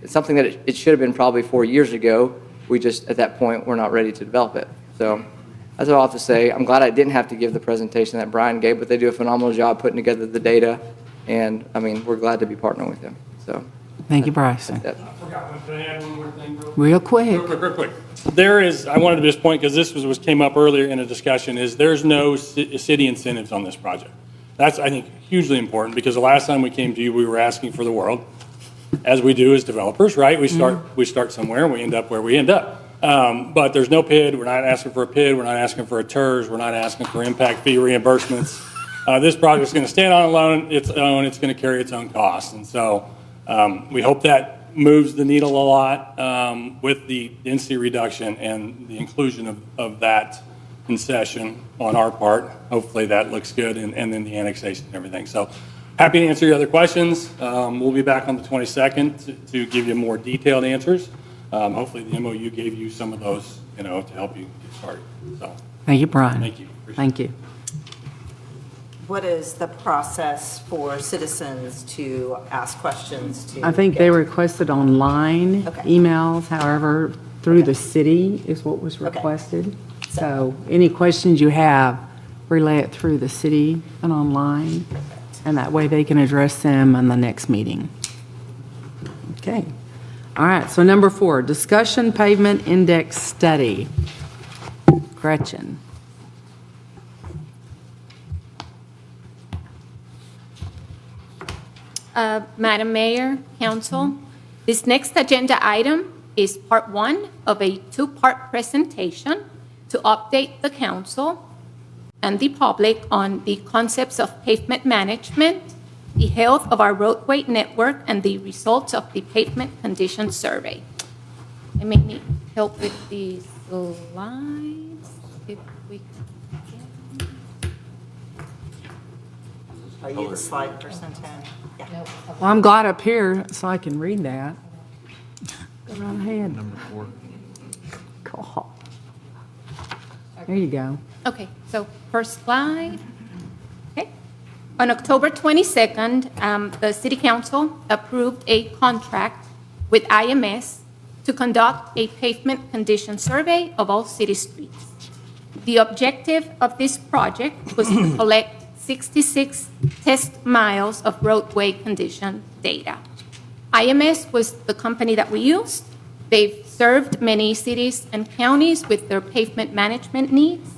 it's something that it should have been probably 4 years ago. We just, at that point, we're not ready to develop it. So that's all I have to say. I'm glad I didn't have to give the presentation that Brian gave, but they do a phenomenal job putting together the data, and I mean, we're glad to be partnering with them. So. Thank you, Bryson. I forgot one thing. Add one more thing Real quick. Real quick. I wanted to just point, because this came up earlier in a discussion, is there's no city incentives on this project. That's, I think, hugely important, because the last time we came to you, we were asking for the world, as we do as developers, right? We start somewhere, and we end up where we end up. But there's no PID. We're not asking for a PID. We're not asking for a TERS. We're not asking for impact fee reimbursements. This project's going to stand on its own. It's going to carry its own costs. And so we hope that moves the needle a lot with the density reduction and the inclusion of that concession on our part. Hopefully that looks good, and then the annexation and everything. So happy to answer your other questions. We'll be back on the 22nd to give you more detailed answers. Hopefully the MOU gave you some of those, to help you get started. So Thank you, Brian. thank you. Thank you. What is the process for citizens to ask questions to? I think they requested online, Okay. emails, however, through the city is what was requested. So any questions you have, relay it through the city and online, and that way they can address them in the next meeting. Okay. All right, so number 4, discussion pavement index study. Gretchen. Madam Mayor, Council, this next agenda item is part 1 of a 2-part presentation to update the council and the public on the concepts of pavement management, the health of our roadway network, and the results of the pavement condition survey. I may need help with the slides, if we can. Are you the slide person, Tim? Yeah. Well, I'm glad up here so I can read that. Go right ahead. Number 4. God. There you go. Okay, so first slide. Okay. On October 22nd, the City Council approved a contract with IMS to conduct a pavement condition survey of all city streets. The objective of this project was to collect 66 test miles of roadway condition data. IMS was the company that we used. They've served many cities and counties with their pavement management needs.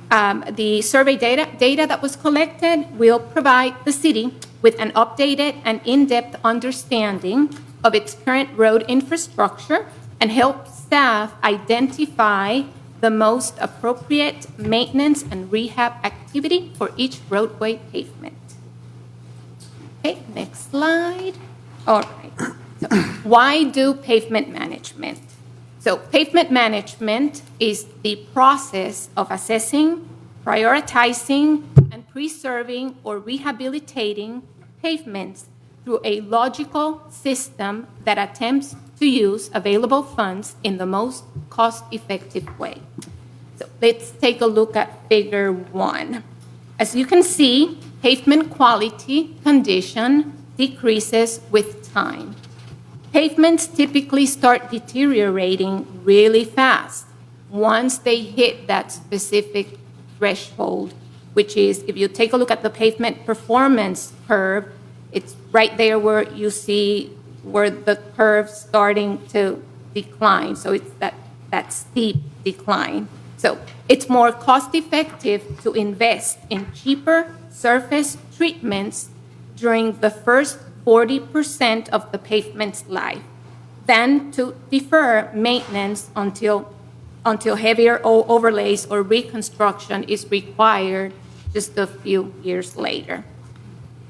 The survey data that was collected will provide the city with an updated and in-depth understanding of its current road infrastructure and help staff identify the most appropriate maintenance and rehab activity for each roadway pavement. Okay, next slide. All right. So, why do pavement management? So, pavement management is the process of assessing, prioritizing, and preserving or rehabilitating pavements through a logical system that attempts to use available funds in the most cost-effective way. So let's take a look at figure 1. As you can see, pavement quality condition decreases with time. Pavements typically start deteriorating really fast once they hit that specific threshold, which is, if you take a look at the pavement performance curve, it's right there where you see where the curve's starting to decline. So it's that steep decline. So it's more cost-effective to invest in cheaper surface treatments during the first 40% of the pavement's life than to defer maintenance until heavier overlays or reconstruction is required just a few years later.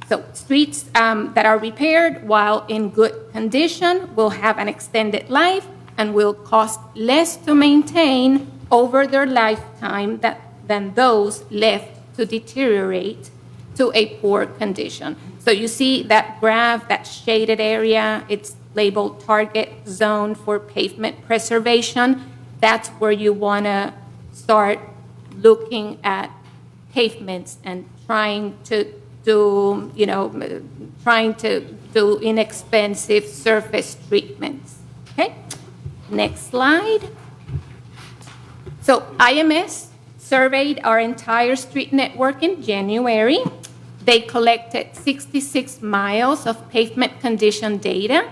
So streets that are repaired while in good condition will have an extended life and will cost less to maintain over their lifetime than those left to deteriorate to a poor condition. So you see that graph, that shaded area, it's labeled target zone for pavement preservation. That's where you want to start looking at pavements and trying to do inexpensive surface treatments. Okay, next slide. So IMS surveyed our entire street network in January. They collected 66 miles of pavement condition data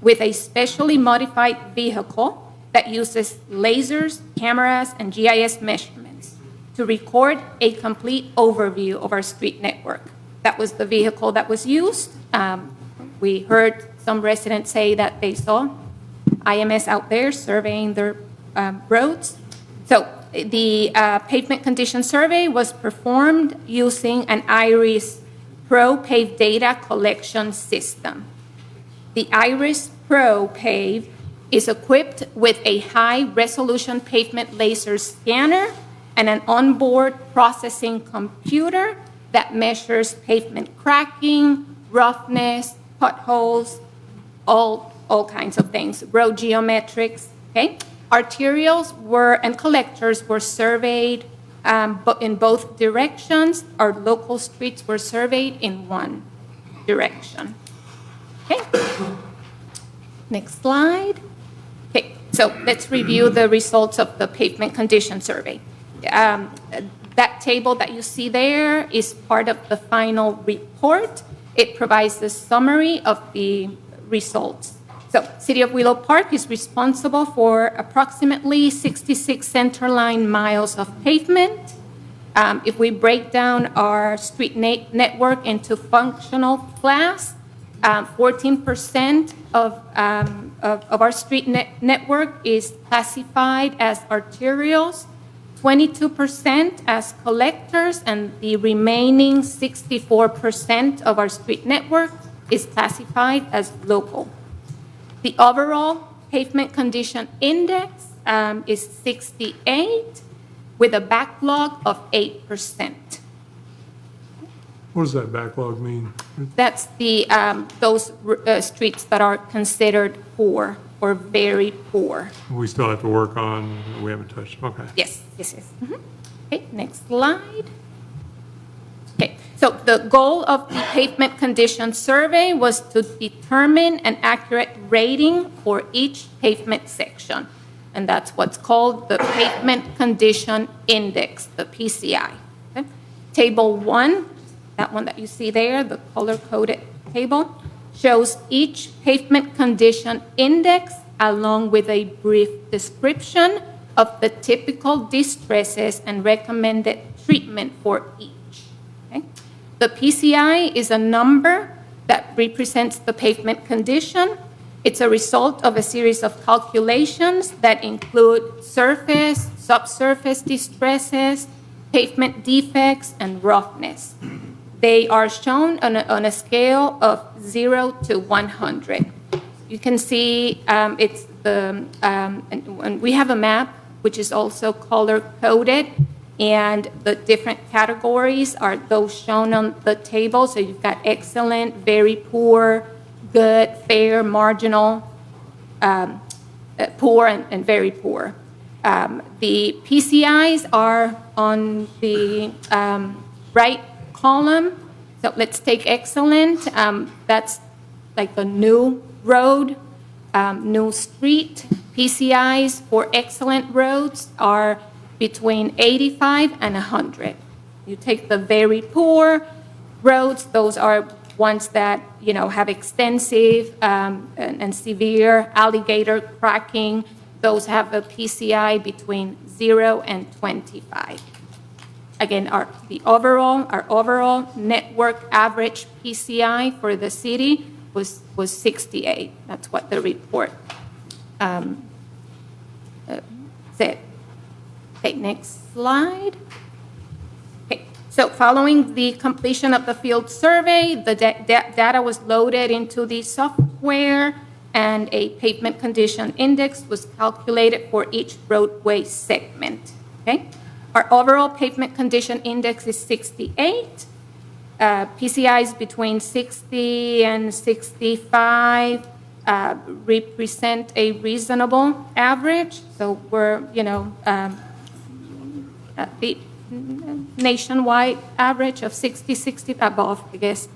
with a specially modified vehicle that uses lasers, cameras, and GIS measurements to record a complete overview of our street network. That was the vehicle that was used. We heard some residents say that they saw IMS out there surveying their roads. So the pavement condition survey was performed using an IRIS Pro Pave data collection system. The IRIS Pro Pave is equipped with a high-resolution pavement laser scanner and an onboard processing computer that measures pavement cracking, roughness, potholes, all kinds of things, road geometrics, okay? Arterials and collectors were surveyed in both directions. Our local streets were surveyed in one direction. Okay. Next slide. Okay, so let's review the results of the pavement condition survey. That table that you see there is part of the final report. It provides the summary of the results. So, City of Willow Park is responsible for approximately 66 centerline miles of pavement. If we break down our street network into functional class, 14% of our street network is classified as arterials, 22% as collectors, and the remaining 64% of our street network is classified as local. The overall pavement condition index is 68 with a backlog of 8%. What does that backlog mean? That's those streets that are considered poor or very poor. We still have to work on, we haven't touched, okay. Yes. Mhm. Okay, next slide. Okay, so the goal of the pavement condition survey was to determine an accurate rating for each pavement section. And that's what's called the Pavement Condition Index, the PCI. Okay? Table 1, that one that you see there, the color-coded table, shows each pavement condition index along with a brief description of the typical distresses and recommended treatment for each. Okay? The PCI is a number that represents the pavement condition. It's a result of a series of calculations that include surface, subsurface distresses, pavement defects, and roughness. They are shown on a scale of 0 to 100. You can see and we have a map which is also color-coded, and the different categories are those shown on the table. So you've got excellent, very poor, good, fair, marginal, poor, and very poor. The PCIs are on the right column. So let's take excellent. That's like a new road, new street. PCIs for excellent roads are between 85 and 100. You take the very poor roads, those are ones that, have extensive and severe alligator cracking. Those have a PCI between 0 and 25. Again, our overall network average PCI for the city was 68. That's what the report said. Okay, next slide. Okay, so following the completion of the field survey, the data was loaded into the software, and a pavement condition index was calculated for each roadway segment. Okay, our overall pavement condition index is 68. PCIs between 60 and 65 represent a reasonable average. So we're, at the nationwide average of 60 above, I guess,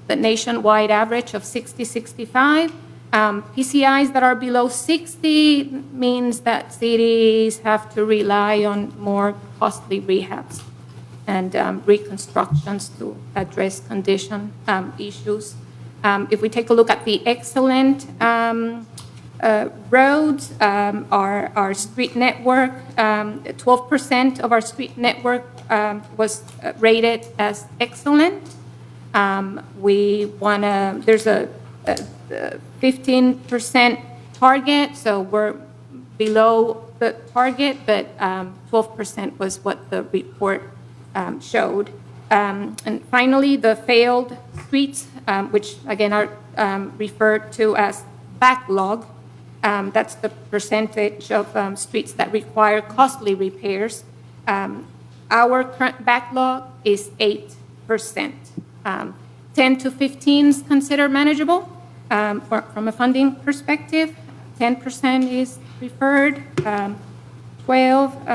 the nationwide average of 65. PCIs that are below 60 means that cities have to rely on more costly rehabs and reconstructions to address condition issues. If we take a look at the excellent roads, our street network, 12% of our street network was rated as excellent. There's a 15% target, so we're below the target, but 12% was what the report showed. And finally, the failed streets, which again are referred to as backlog. That's the percentage of streets that require costly repairs. Our current backlog is 8%. 10 to 15 is considered manageable from a funding perspective. 10% is preferred. 12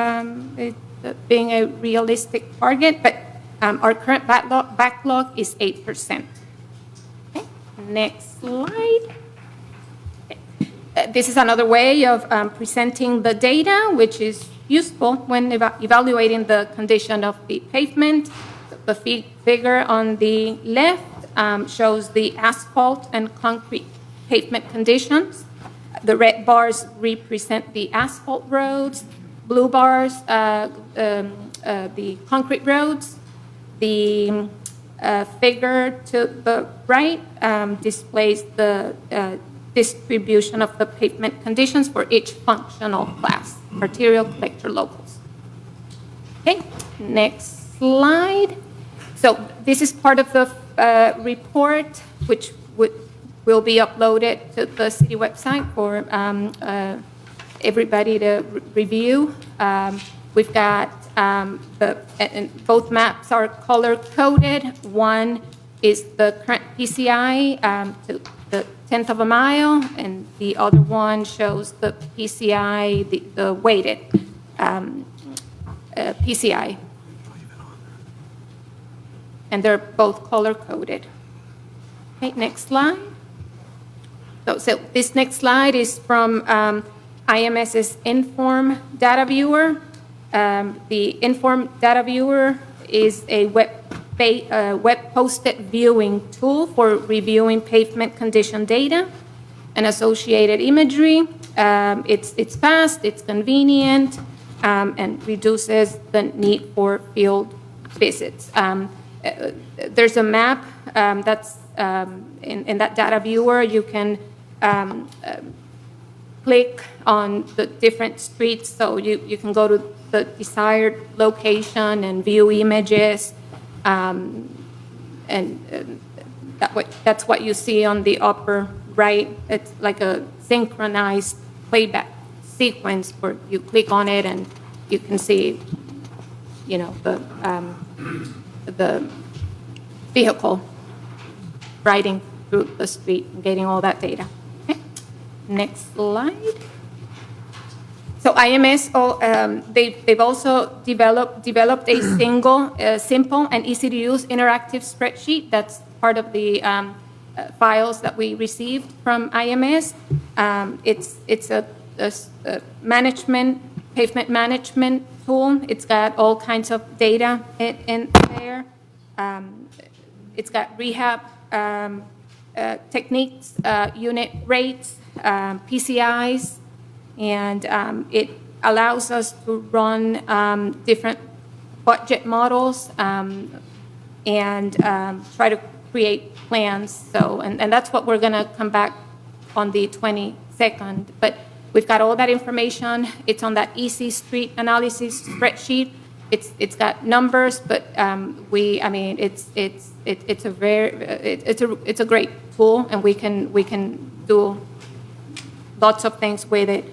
is being a realistic target, but our current backlog is 8%. Okay. Next slide. This is another way of presenting the data, which is useful when evaluating the condition of the pavement. The figure on the left shows the asphalt and concrete pavement conditions. The red bars represent the asphalt roads, blue bars the concrete roads. The figure to the right displays the distribution of the pavement conditions for each functional class, arterial, collector, locals. Okay, next slide. So this is part of the report, which will be uploaded to the city website for everybody to review. We've got both maps are color-coded. One is the current PCI to the 10th of a mile, and the other one shows the PCI, the weighted PCI. And they're both color-coded. Okay, next slide. So this next slide is from IMS's Inform Data Viewer. The Inform Data Viewer is a web-posted viewing tool for reviewing pavement condition data and associated imagery. It's fast, it's convenient, and reduces the need for field visits. There's a map that's in that data viewer. You can click on the different streets, so you can go to the desired location and view images, and that's what you see on the upper right. It's like a synchronized playback sequence where you click on it and you can see, the vehicle riding through the street and getting all that data. Okay. Next slide. So IMS, they've also developed a simple and easy to use interactive spreadsheet. That's part of the files that we received from IMS. It's a pavement management tool. It's got all kinds of data in there. It's got rehab techniques, unit rates, PCIs, and it allows us to run different budget models and try to create plans. So, and that's what we're going to come back on the 22nd. But we've got all that information. It's on that easy street analysis spreadsheet. It's got numbers, but it's a great tool, and we can do lots of things with it.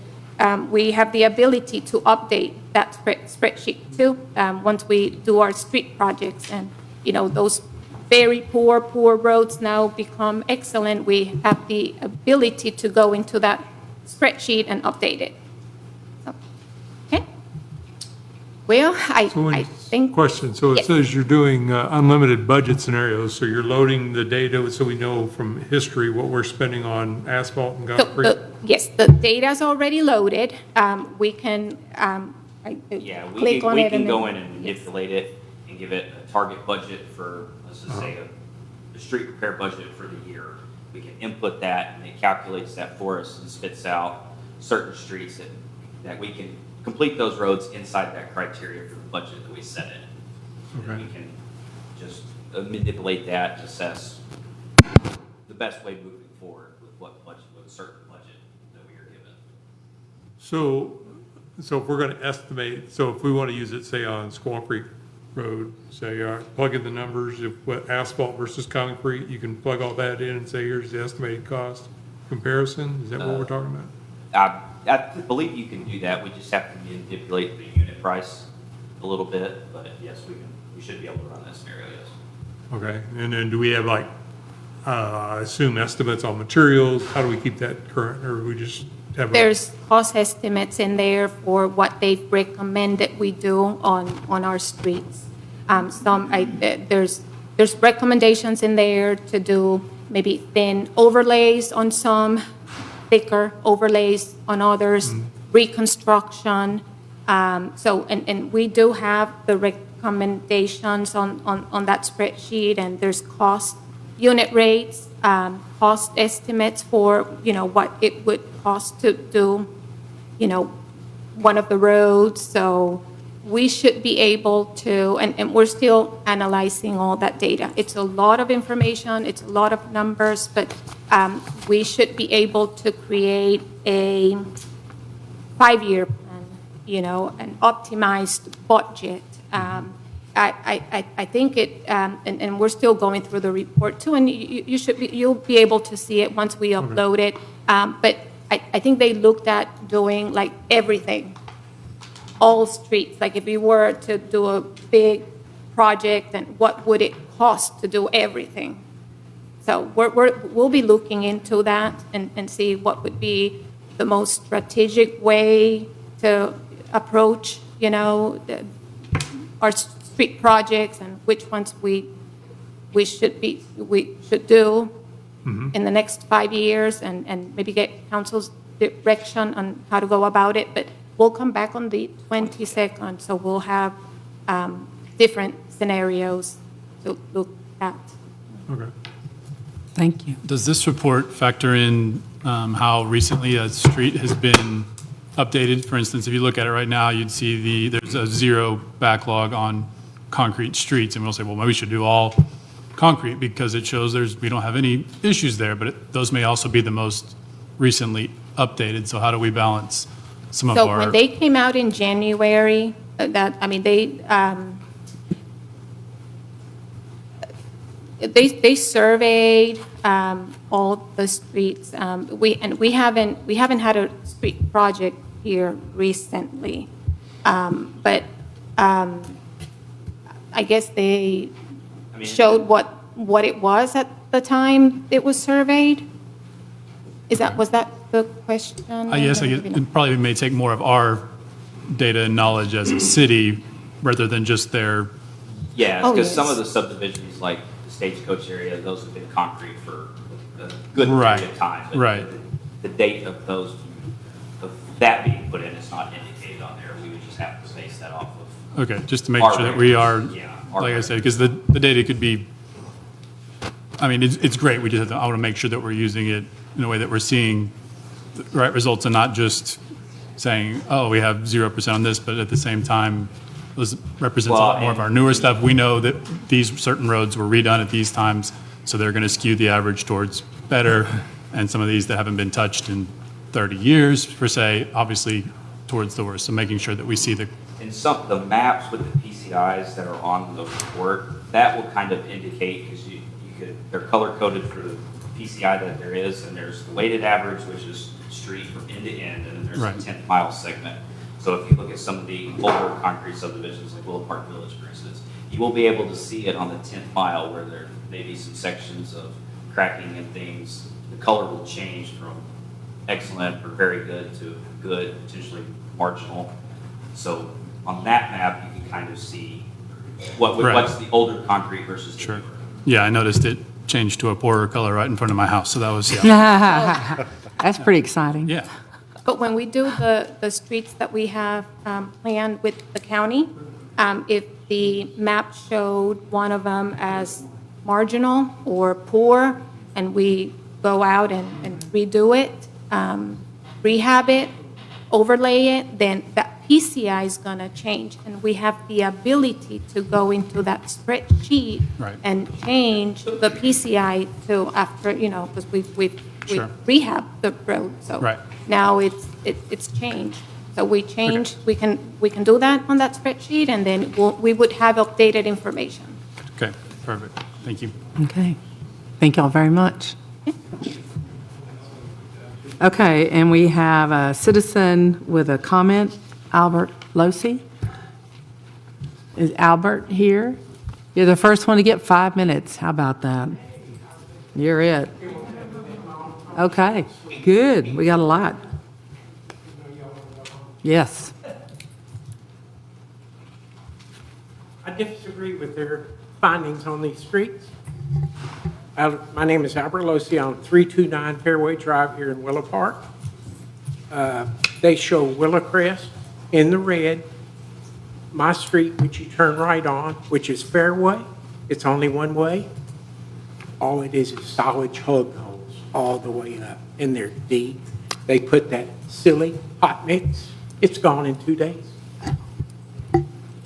We have the ability to update that spreadsheet too once we do our street projects, and those very poor roads now become excellent. We have the ability to go into that spreadsheet and update it. So, okay. Well, I think. Question. So it Yes. says you're doing unlimited budget scenarios, so you're loading the data so we know from history what we're spending on asphalt and concrete? Yes, the data's already loaded. We can click on we it. can and go then- in and manipulate it and give it a target budget for, let's just say, a street repair budget for the year. We can input that, and it calculates that for us and spits out certain streets that we can complete those roads inside that criteria for the budget that we set in. And we can just manipulate that to assess the best way moving forward with what budget, with a certain budget that we are given. So if we're going to estimate, so if we want to use it, say, on Squaw Creek Road, say, plug in the numbers of what asphalt versus concrete, you can plug all that in and say, here's the estimated cost comparison? Is that what we're talking about? I believe you can do that. We just have to manipulate the unit price a little bit, but yes, we should be able to run that scenario, yes. Okay, and then do we have like, I assume estimates on materials? How do we keep that current, or we just have? There's cost estimates in there for what they've recommended we do on our streets. There's recommendations in there to do maybe thin overlays on some, thicker overlays on others, reconstruction. And we do have the recommendations on that spreadsheet, and there's cost, unit rates, cost estimates for, what it would cost to do, one of the roads. So we should be able to, and we're still analyzing all that data. It's a lot of information, it's a lot of numbers, but we should be able to create a 5-year plan, an optimized budget. I think it, and we're still going through the report too, and you'll be able to see it once we upload it. But I think they looked at doing like everything, all streets. Like if we were to do a big project, then what would it cost to do everything? So we'll be looking into that and see what would be the most strategic way to approach, our street projects and which ones we should do in the next 5 years, and maybe get council's direction on how to go about it. But we'll come back on the 22nd, so we'll have different scenarios to look at. Okay. Thank you. Does this report factor in how recently a street has been updated? For instance, if you look at it right now, you'd see there's a 0 backlog on concrete streets, and we'll say, well, maybe we should do all concrete because it shows we don't have any issues there, but those may also be the most recently updated. So how do we balance some of So our? when they came out in January, they surveyed all the streets. We haven't had a street project here recently, but I guess they showed what it was at the time it was surveyed. Was that the question? Yes, it probably may take more of our data and knowledge as a city rather than just their. Yeah, because some of the subdivisions, like the Stagecoach area, those have been concrete for a good period of time. But the date of that being put in is not indicated on there. We would just have to base that off of. Okay, just to make sure that we are, like I said, because the data could be, it's great. We just I want to make sure that we're using it in a way that we're seeing the right results and not just saying, oh, we have 0% on this, but at the same time, this represents a lot more of our newer stuff. We know that these certain roads were redone at these times, so they're going to skew the average towards better, and some of these that haven't been touched in 30 years, per se, obviously towards the worst. So making sure that we see the. And the maps with the PCIs that are on the report, that will kind of indicate, because they're color-coded for the PCI that there is, and there's the weighted average, which is street from end to end, and then there's a 10th mile segment. So if you look at some of the older concrete subdivisions, like Willow Park Village, for instance, you will be able to see it on the 10th mile where there may be some sections of cracking and things. The color will change from excellent or very good to good, potentially marginal. So on that map, you can kind of see what's the older concrete versus the newer. Yeah, I noticed it changed to a poorer color right in front of my house, so that was, That's pretty exciting. Yeah. But when we do the streets that we have planned with the county, if the map showed one of them as marginal or poor, and we go out and redo it, rehab it, overlay it, then that PCI is going to change. And we have the ability to go into that spreadsheet and change the PCI to after, because we've we Sure. rehab the road. So Right. now it's changed. So we changed, we can do that on that spreadsheet, and then we would have updated information. Okay, perfect. Thank you. Okay. Thank y'all very much. Okay, and we have a citizen with a comment, Albert Losi. Is Albert here? You're the first one to get 5 minutes. How about that? You're it. Okay, good. We got a lot. Yes. I disagree with their findings on these streets. My name is Albert Losi on 329 Fairway Drive here in Willow Park. They show Willow Crest in the red, my street, which you turn right on, which is Fairway. It's only one way. All it is solid chug holes all the way up, and they're deep. They put that silly hot mix. It's gone in 2 days.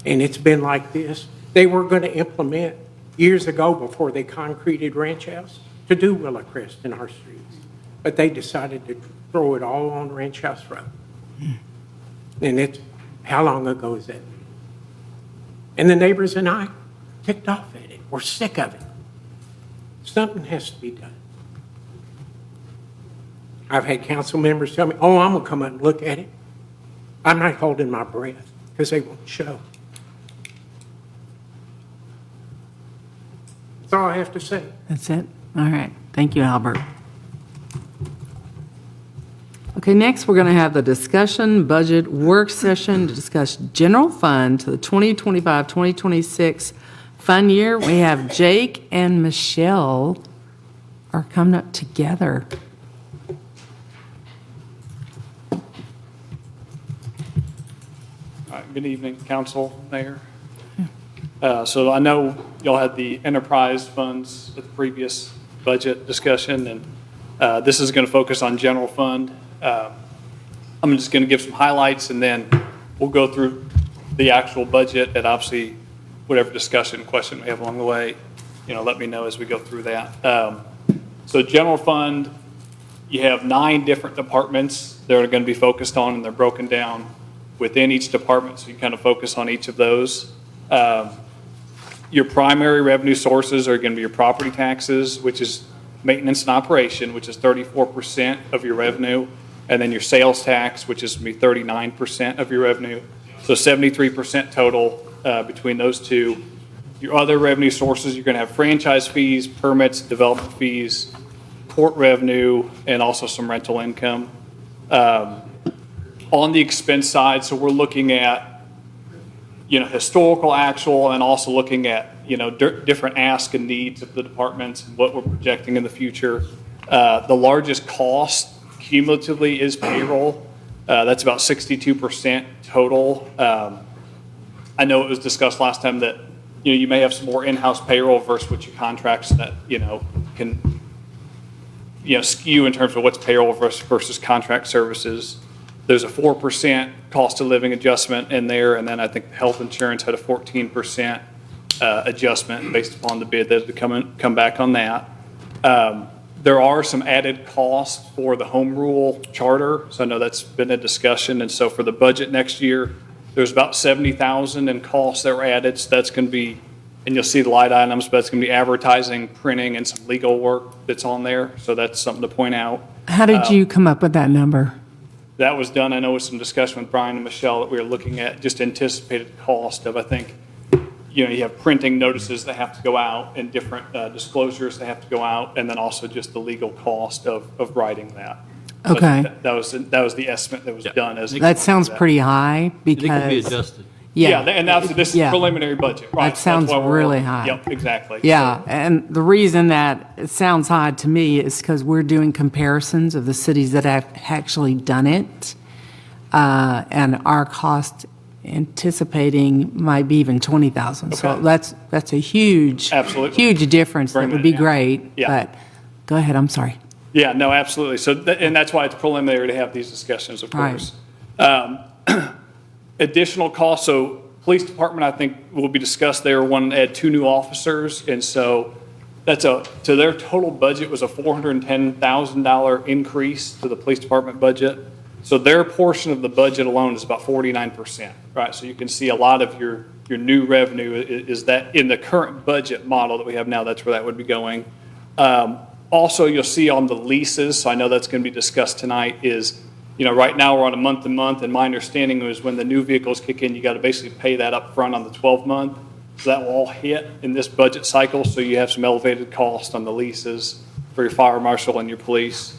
And it's been like this. They were going to implement years ago, before they concreted Ranch House, to do Willow Crest in our streets. But they decided to throw it all on Ranch House Road. And how long ago is that? And the neighbors and I ticked off at it. We're sick of it. Something has to be done. I've had council members tell me, oh, I'm going to come up and look at it. I'm not holding my breath because they won't show. That's all I have to say. That's it? All right. Thank you, Albert. Okay, next we're going to have the discussion budget work session to discuss general fund to the 2025-2026 fund year. We have Jake and Michelle are coming up together. Good evening, council, mayor. So I know y'all had the enterprise funds at the previous budget discussion, and this is going to focus on general fund. I'm just going to give some highlights, and then we'll go through the actual budget, and obviously whatever discussion, question we have along the way, let me know as we go through that. So general fund, you have 9 different departments that are going to be focused on, and they're broken down within each department, so you kind of focus on each of those. Your primary revenue sources are going to be your property taxes, which is maintenance and operation, which is 34% of your revenue, and then your sales tax, which is going to be 39% of your revenue. So 73% total between those two. Your other revenue sources, you're going to have franchise fees, permits, development fees, court revenue, and also some rental income. On the expense side, so we're looking at historical actual, and also looking at different ask and needs of the departments and what we're projecting in the future. The largest cost cumulatively is payroll. That's about 62% total. I know it was discussed last time that you may have some more in-house payroll versus what your contracts that can skew in terms of what's payroll versus contract services. There's a 4% cost of living adjustment in there, and then I think health insurance had a 14% adjustment based upon the bid that had come back on that. There are some added costs for the home rule charter, so I know that's been a discussion, and so for the budget next year, there's about $70,000 in costs that were added, so that's going to be, and you'll see the line items, but it's going to be advertising, printing, and some legal work that's on there, so that's something to point out. How did you come up with that number? That was done, I know, with some discussion with Brian and Michelle that we were looking at just anticipated cost of, I think, you have printing notices that have to go out and different disclosures that have to go out, and then also just the legal cost of writing that. So Okay. That was the estimate that was done as. That sounds pretty high because. It can be adjusted. Yeah, and this is Yeah. preliminary budget, right? That sounds That's why we're- really high. Yep, exactly. Yeah, and the reason that it sounds high to me is because we're doing comparisons of the cities that have actually done it, and our cost anticipating might be even 20,000. So Okay. that's a huge, Absolutely. huge difference. That Bring would it be down. great. Yeah. But go ahead. I'm sorry. Yeah, no, absolutely. So, and that's why it's preliminary to have these discussions, of Right. course. Additional costs, so police department, I think, will be discussed there. One, add 2 new officers, and so so their total budget was a $410,000 increase to the police department budget. So their portion of the budget alone is about 49%, right? So you can see a lot of your new revenue is that in the current budget model that we have now, that's where that would be going. Also, you'll see on the leases, so I know that's going to be discussed tonight, is, right now we're on a month-to-month, and my understanding was when the new vehicles kick in, you got to basically pay that up front on the 12-month. So that will all hit in this budget cycle, so you have some elevated cost on the leases for your fire marshal and your police.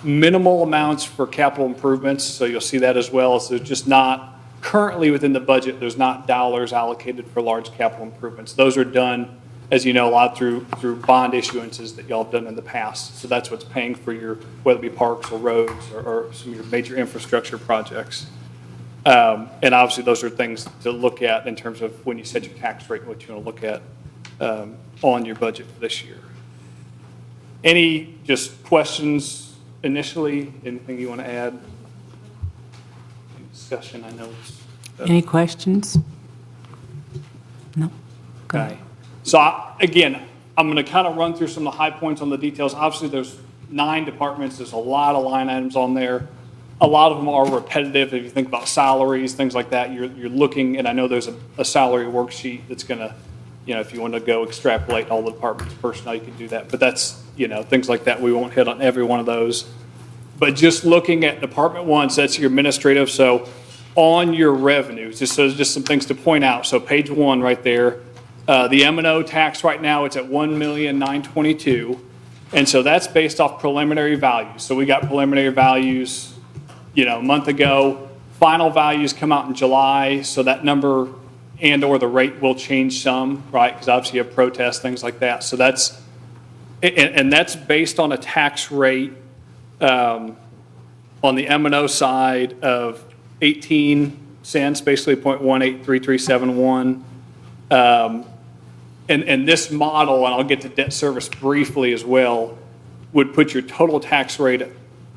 Minimal amounts for capital improvements, so you'll see that as well. So there's just not, currently within the budget, there's not dollars allocated for large capital improvements. Those are done, as you know, a lot through bond issuances that y'all have done in the past. So that's what's paying for your, whether it be parks or roads or some of your major infrastructure projects. And obviously, those are things to look at in terms of when you set your tax rate and what you want to look at on your budget for this year. Any just questions initially? Anything you want to add? Any discussion? I know it's Any questions? No? okay. So again, I'm going to kind of run through some of the high points on the details. Obviously, there's 9 departments. There's a lot of line items on there. A lot of them are repetitive. If you think about salaries, things like that, you're looking, and I know there's a salary worksheet that's going to, if you want to go extrapolate all the departments' personnel, you can do that. But that's, things like that. We won't hit on every one of those. But just looking at Department 1, so that's your administrative. So on your revenues, just some things to point out. So page 1 right there, the M&O tax right now, it's at $1,922,000. And so that's based off preliminary values. So we got preliminary values a month ago. Final values come out in July, so that number and or the rate will change some, right? Because obviously you have protests, things like that. So that's, and that's based on a tax rate on the M&O side of 18 cents, basically 0.183371. And this model, and I'll get to debt service briefly as well, would put your total tax rate at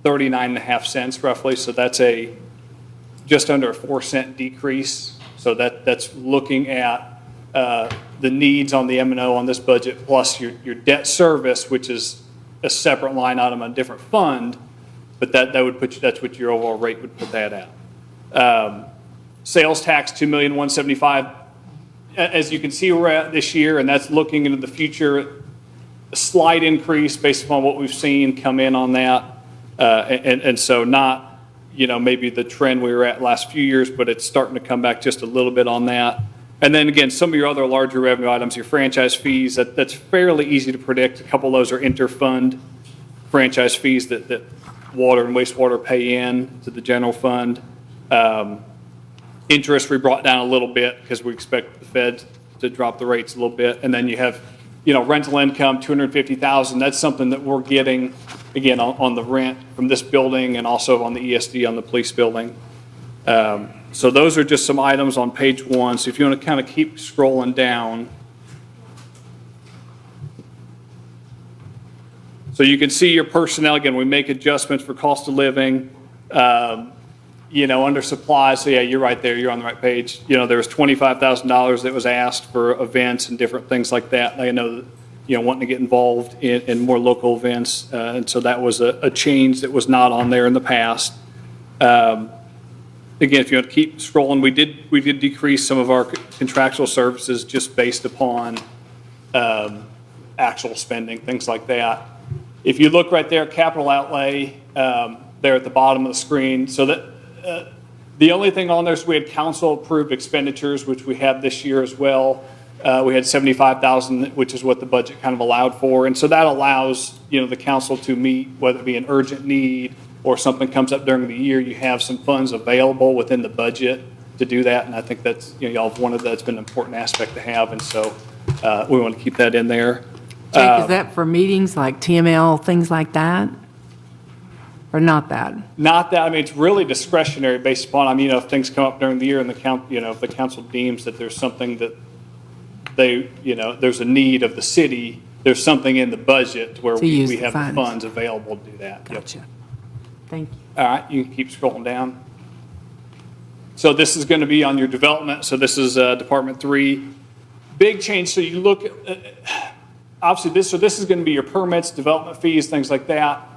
39.5 cents roughly, so that's just under a 4-cent decrease. So that's looking at the needs on the M&O on this budget, plus your debt service, which is a separate line item on a different fund, but that would put you, that's what your overall rate would put that at. Sales tax, $2,175,000. As you can see, we're at this year, and that's looking into the future, a slight increase based upon what we've seen come in on that. And so not, maybe the trend we were at last few years, but it's starting to come back just a little bit on that. And then again, some of your other larger revenue items, your franchise fees, that's fairly easy to predict. A couple of those are inter-fund franchise fees that water and wastewater pay in to the general fund. Interest we brought down a little bit because we expect the Fed to drop the rates a little bit. And then you have, rental income, $250,000. That's something that we're getting, again, on the rent from this building and also on the ESD on the police building. So those are just some items on page 1. So if you want to kind of keep scrolling down. So you can see your personnel. Again, we make adjustments for cost of living, under supplies. So yeah, you're right there. You're on the right page. There was $25,000 that was asked for events and different things like that. I know that, wanting to get involved in more local events. And so that was a change that was not on there in the past. Again, if you want to keep scrolling, we did decrease some of our contractual services just based upon actual spending, things like that. If you look right there, capital outlay, there at the bottom of the screen. So that the only thing on there is we had council-approved expenditures, which we had this year as well. We had $75,000, which is what the budget kind of allowed for. And so that allows, the council to meet, whether it be an urgent need or something comes up during the year, you have some funds available within the budget to do that. And I think that's, y'all have wanted that's been an important aspect to have. And so we want to keep that in there. Jake, is that for meetings like TML, things like that? Or not that? Not that. I mean, it's really discretionary based upon, if things come up during the year and if the council deems that there's something that there's a need of the city, there's something in the budget where we have the funds available to do that. Gotcha. Thank you. All right, you can keep scrolling down. So this is going to be on your development. So this is Department 3. Big change. So you look at, obviously, this is going to be your permits, development fees, things like that.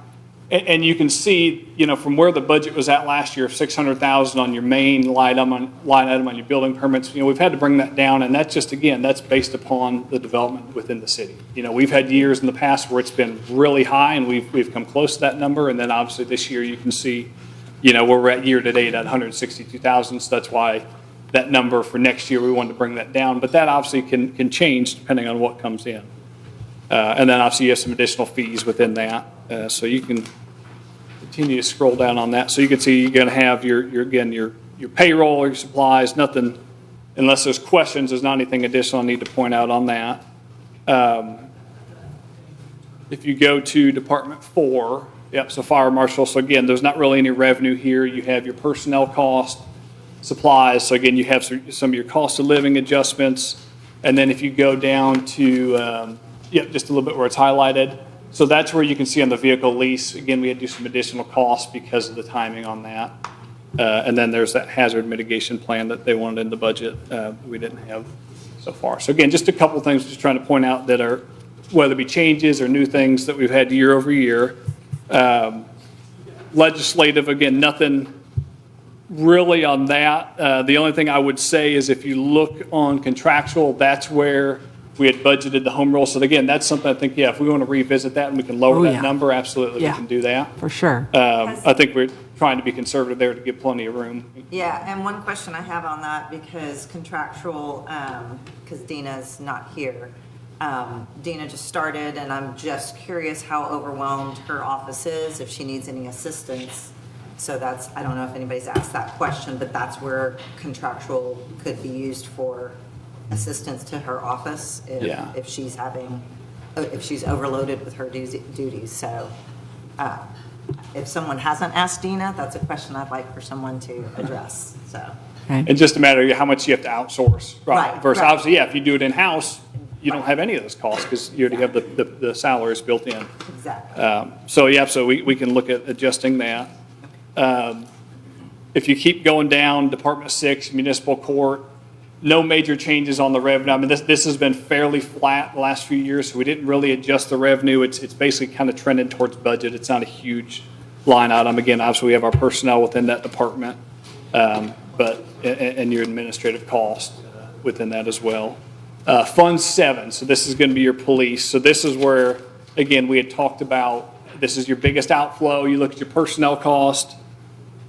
And you can see, from where the budget was at last year, 600,000 on your main line item on your building permits, we've had to bring that down, and that's just, again, that's based upon the development within the city. We've had years in the past where it's been really high, and we've come close to that number, and then obviously this year you can see, where we're at year-to-date at 162,000, so that's why that number for next year, we wanted to bring that down, but that obviously can change depending on what comes in. And then obviously you have some additional fees within that, so you can continue to scroll down on that. So you can see you're going to have your payroll or your supplies, nothing, unless there's questions, there's not anything additional I need to point out on that. If you go to Department 4, so fire marshal, so again, there's not really any revenue here. You have your personnel cost, supplies, so again, you have some of your cost of living adjustments. And then if you go down to, just a little bit where it's highlighted, so that's where you can see on the vehicle lease, again, we had to do some additional costs because of the timing on that. And then there's that hazard mitigation plan that they wanted in the budget we didn't have so far. So again, just a couple things just trying to point out that are, whether it be changes or new things that we've had year over year. Legislative, again, nothing really on that. The only thing I would say is if you look on contractual, that's where we had budgeted the home rule. So again, that's something I think, if we want to revisit that and we can lower that number, absolutely, we can do that. For sure. I think we're trying to be conservative there to give plenty of room. Yeah, and one question I have on that, because contractual, because Dina's not here. Dina just started, and I'm just curious how overwhelmed her office is, if she needs any assistance. So that's, I don't know if anybody's asked that question, but that's where contractual could be used for assistance to her office if she's if she's overloaded with her duties. So if someone hasn't asked Dina, that's a question I'd like for someone to address, so. And just a matter of how much you have to outsource, right? Right, Versus right. obviously, if you do it in-house, you don't have any of those costs because you already have the salaries built in. Exactly. So we can look at adjusting that. If you keep going down, Department 6, Municipal Court, no major changes on the revenue. I mean, this has been fairly flat the last few years, so we didn't really adjust the revenue. It's basically kind of trending towards budget. It's not a huge line item. Again, obviously, we have our personnel within that department, and your administrative cost within that as well. Fund 7, so this is going to be your police. So this is where, again, we had talked about, this is your biggest outflow. You look at your personnel cost.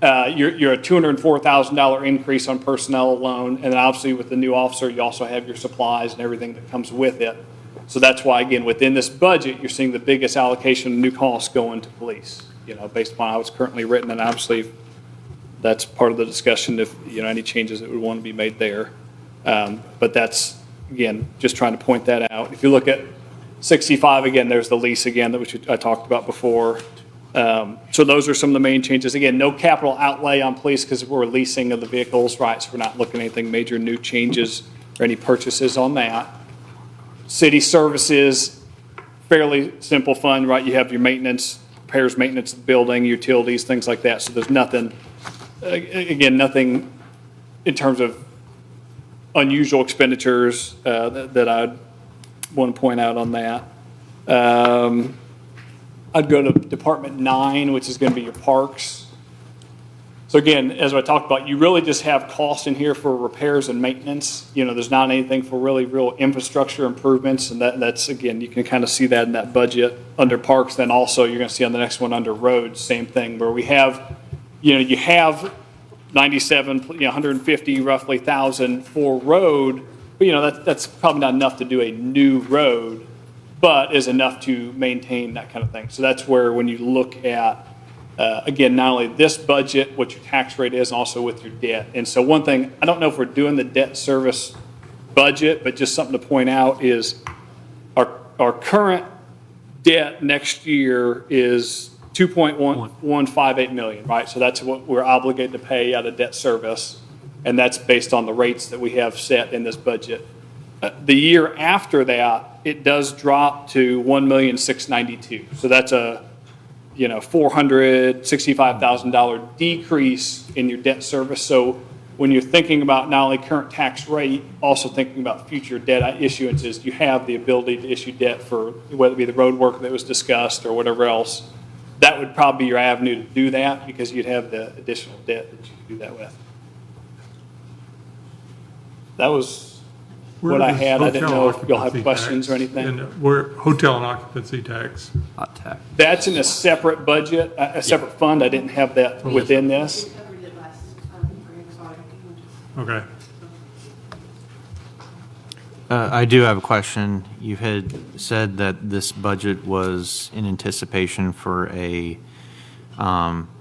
You're a $204,000 increase on personnel alone, and then obviously with the new officer, you also have your supplies and everything that comes with it. So that's why, again, within this budget, you're seeing the biggest allocation of new costs going to police, based upon how it's currently written, and obviously that's part of the discussion if, any changes that would want to be made there. But that's, again, just trying to point that out. If you look at 65, again, there's the lease again, which I talked about before. So those are some of the main changes. Again, no capital outlay on police because we're leasing of the vehicles, right? So we're not looking at anything major new changes or any purchases on that. City services, fairly simple fund, right? You have your maintenance, repairs, maintenance of the building, utilities, things like that. So there's nothing, again, nothing in terms of unusual expenditures that I'd want to point out on that. I'd go to Department 9, which is going to be your parks. So again, as I talked about, you really just have costs in here for repairs and maintenance. There's not anything for really real infrastructure improvements, and that's, again, you can kind of see that in that budget under parks. Then also you're going to see on the next one under roads, same thing, where we have, you have 97, 150 roughly thousand for road, but that's probably not enough to do a new road, but is enough to maintain that kind of thing. So that's where when you look at, again, not only this budget, what your tax rate is, and also with your debt. And so one thing, I don't know if we're doing the debt service budget, but just something to point out is our current debt next year is $2.158 million, right? So that's what we're obligated to pay out of debt service, and that's based on the rates that we have set in this budget. The year after that, it does drop to $1,692,000. So that's a $465,000 decrease in your debt service. So when you're thinking about not only current tax rate, also thinking about future debt issuances, you have the ability to issue debt for whether it be the road work that was discussed or whatever else. That would probably be your avenue to do that because you'd have the additional debt that you could do that with. That was what I had. I didn't know if you'll have questions or anything. And where, hotel and occupancy tax? Hot tax. That's in a separate budget, a separate fund. I didn't have that within this. Okay. I do have a question. You had said that this budget was in anticipation for a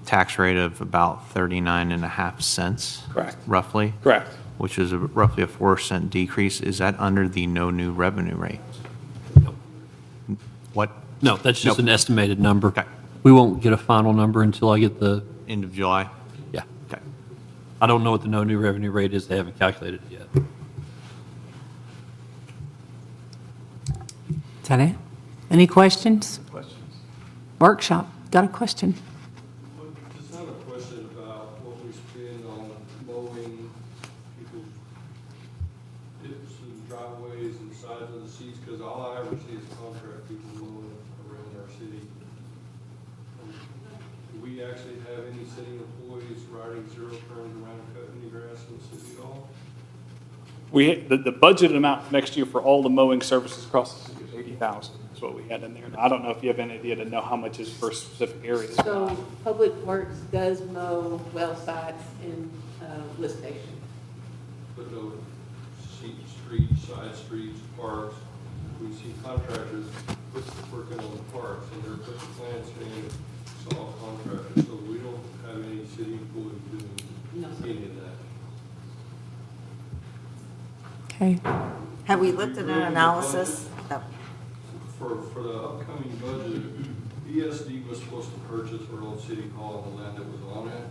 tax rate of about 39.5 cents. Correct. Roughly? Correct. Which is roughly a 4-cent decrease. Is that under the no new revenue rate? No. What? No, that's just Nope. an estimated number. Okay. We won't get a final number until I get the, End of July? yeah. Okay. I don't know what the no new revenue rate is. They haven't calculated it yet. Is that it? Any questions? Workshop, got a question? Just have a question about what we spend on mowing people's dips and driveways and sides of the streets, because all I ever see is contract people mowing around our city. Do we actually have any city employees riding zero turns around and cutting any grass in the city at all? The budgeted amount for next year for all the mowing services across the city is 80,000. That's what we had in there. I don't know if you have any idea to know how much is for specific areas. So Public Works does mow well sites in lift station. But no streets, side streets, parks, we see contractors working on the parks, and they're putting plants in, it's all contractors, so we don't have any city employees doing any of that. Okay. Have we looked at an analysis? Oh. For the upcoming budget, ESD was supposed to purchase our old city hall and the land that was on it.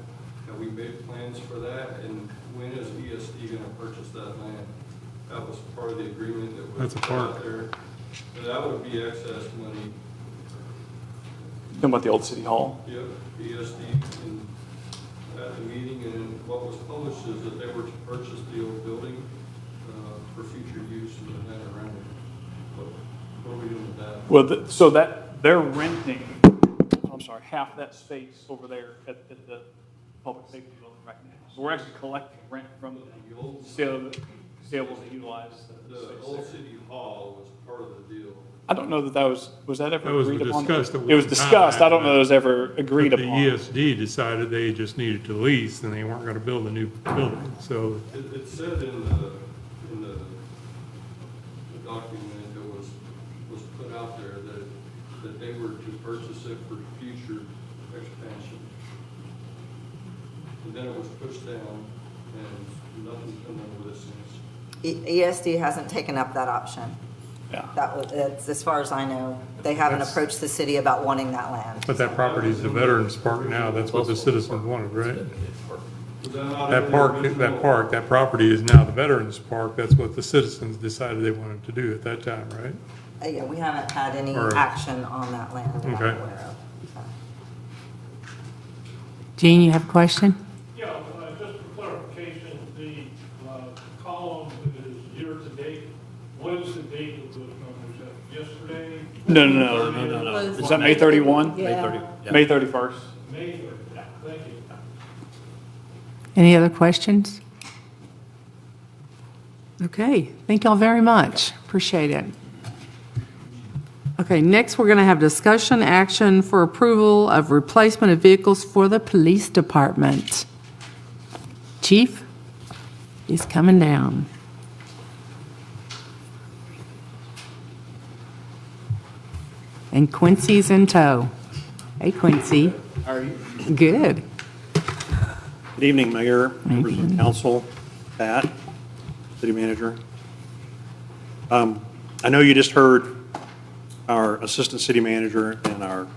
Have we made plans for that? And when is ESD going to purchase that land? That was part of the agreement that was That's a park. out there. But that would be excess money. Talking about the old city hall? Yep, ESD at the meeting, and then what was published is that they were to purchase the old building for future use and the land around it. What are we doing with that? Well, so that they're renting, I'm sorry, half that space over there at the public safety building right now. So we're actually collecting rent from the old to be able to utilize the space The old there. city hall was part of the deal. I don't know that was that ever That was agreed upon? discussed at It was one discussed. time. I don't know that it was ever agreed But upon. the ESD decided they just needed to lease, and they weren't going to build a new building, so It said in the document that was put out there that they were to purchase it for future expansion. And then it was pushed down, and nothing's come over this since. ESD hasn't taken up that option. Yeah. That was, it's, as far as I know, they haven't approached the city about wanting that land. but that property is the Veterans Park now, that's what the citizens wanted, right? Was that not That in the original- that property is now the Veterans Park, that's what the citizens decided they wanted to do at that time, right? Yeah, we haven't had any Or- action on that land that I'm Okay. aware of. Gene, you have a question? Yeah, just for clarification, the column that is year-to-date, what is the date of those numbers? Yesterday? No. Is that May 31? Yeah. May 30. Yeah. May 31st. May 30th, yeah, thank you. Any other questions? Okay, thank y'all very much. Appreciate it. Okay, next we're going to have discussion action for approval of replacement of vehicles for the police department. Chief, he's coming down. And Quincy's in tow. Hey, Quincy. How are you? Good. Good evening, Mayor, members of the council, Pat, city manager. I know you just heard our assistant city manager and our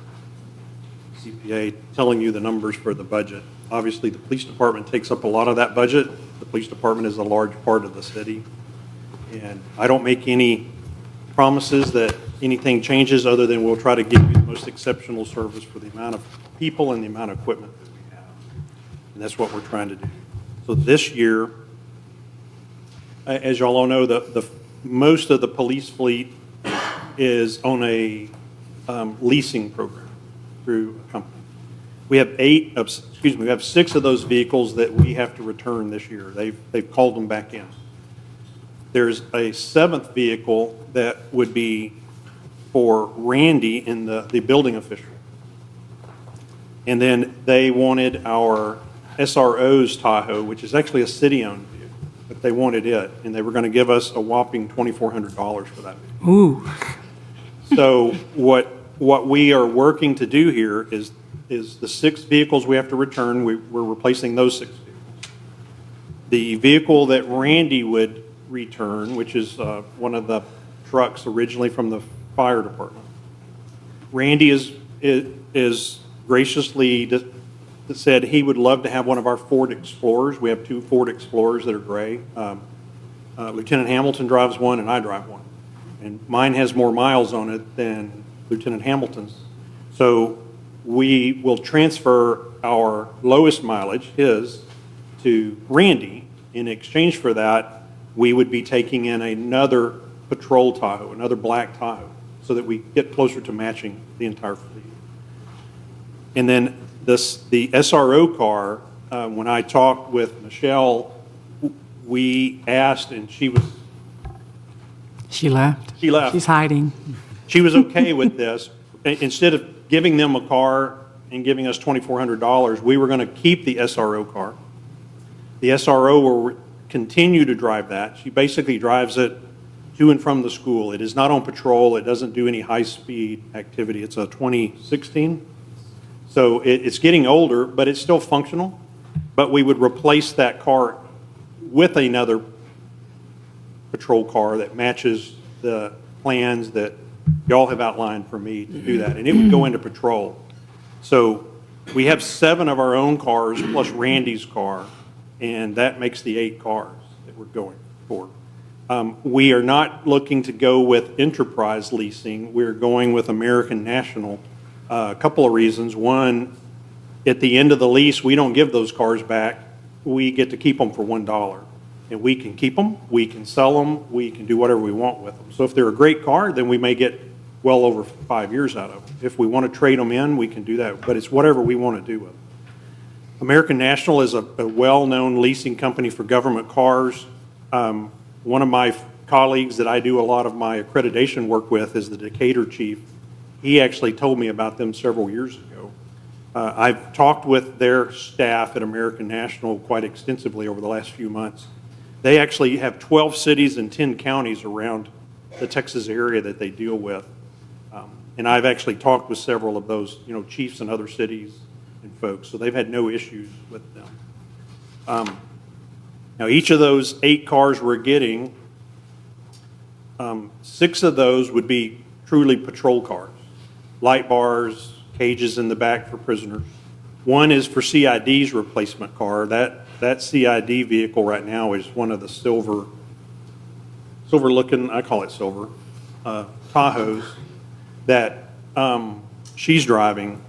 CPA telling you the numbers for the budget. Obviously, the police department takes up a lot of that budget. The police department is a large part of the city. And I don't make any promises that anything changes other than we'll try to give you the most exceptional service for the amount of people and the amount of equipment that we have. And that's what we're trying to do. So this year, as y'all all know, most of the police fleet is on a leasing program through a company. We have we have 6 of those vehicles that we have to return this year. They've called them back in. There's a 7th vehicle that would be for Randy in the building official. And then they wanted our SRO's Tahoe, which is actually a city-owned vehicle, but they wanted it, and they were going to give us a whopping $2,400 for that vehicle. Ooh. So what we are working to do here is the 6 vehicles we have to return, we're replacing those 6 vehicles. The vehicle that Randy would return, which is one of the trucks originally from the fire department. Randy is graciously said he would love to have one of our Ford Explorers. We have 2 Ford Explorers that are gray. Lieutenant Hamilton drives one and I drive one. And mine has more miles on it than Lieutenant Hamilton's. So we will transfer our lowest mileage, his, to Randy. In exchange for that, we would be taking in another patrol Tahoe, another black Tahoe, so that we get closer to matching the entire fleet. And then the SRO car, when I talked with Michelle, we asked, and she left. She left. She's hiding. She was okay with this. Instead of giving them a car and giving us $2,400, we were going to keep the SRO car. The SRO will continue to drive that. She basically drives it to and from the school. It is not on patrol. It doesn't do any high-speed activity. It's a 2016. So it's getting older, but it's still functional. But we would replace that car with another patrol car that matches the plans that y'all have outlined for me to do that. And it would go into patrol. So we have 7 of our own cars plus Randy's car, and that makes the 8 cars that we're going for. We are not looking to go with enterprise leasing. We're going with American National. A couple of reasons. One, at the end of the lease, we don't give those cars back. We get to keep them for $1. And we can keep them, we can sell them, we can do whatever we want with them. So if they're a great car, then we may get well over 5 years out of them. If we want to trade them in, we can do that. But it's whatever we want to do with them. American National is a well-known leasing company for government cars. One of my colleagues that I do a lot of my accreditation work with is the Decatur chief. He actually told me about them several years ago. I've talked with their staff at American National quite extensively over the last few months. They actually have 12 cities and 10 counties around the Texas area that they deal with. And I've actually talked with several of those, chiefs in other cities and folks, so they've had no issues with them. Now, each of those 8 cars we're getting, 6 of those would be truly patrol cars. Light bars, cages in the back for prisoners. One is for CID's replacement car. That CID vehicle right now is one of the silver looking, I call it silver, Tahoes that she's driving,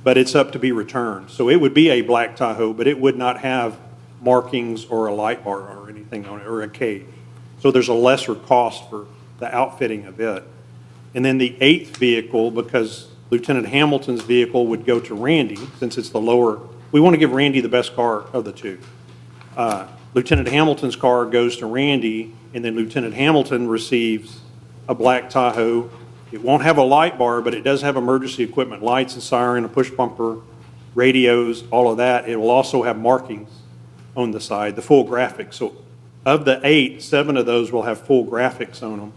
but it's up to be returned. So it would be a black Tahoe, but it would not have markings or a light bar or anything on it, or a cage. So there's a lesser cost for the outfitting of it. And then the 8th vehicle, because Lieutenant Hamilton's vehicle would go to Randy, since it's the lower, we want to give Randy the best car of the 2. Lieutenant Hamilton's car goes to Randy, and then Lieutenant Hamilton receives a black Tahoe. It won't have a light bar, but it does have emergency equipment, lights and siren, a push bumper, radios, all of that. It will also have markings on the side, the full graphics. So of the 8, 7 of those will have full graphics on them.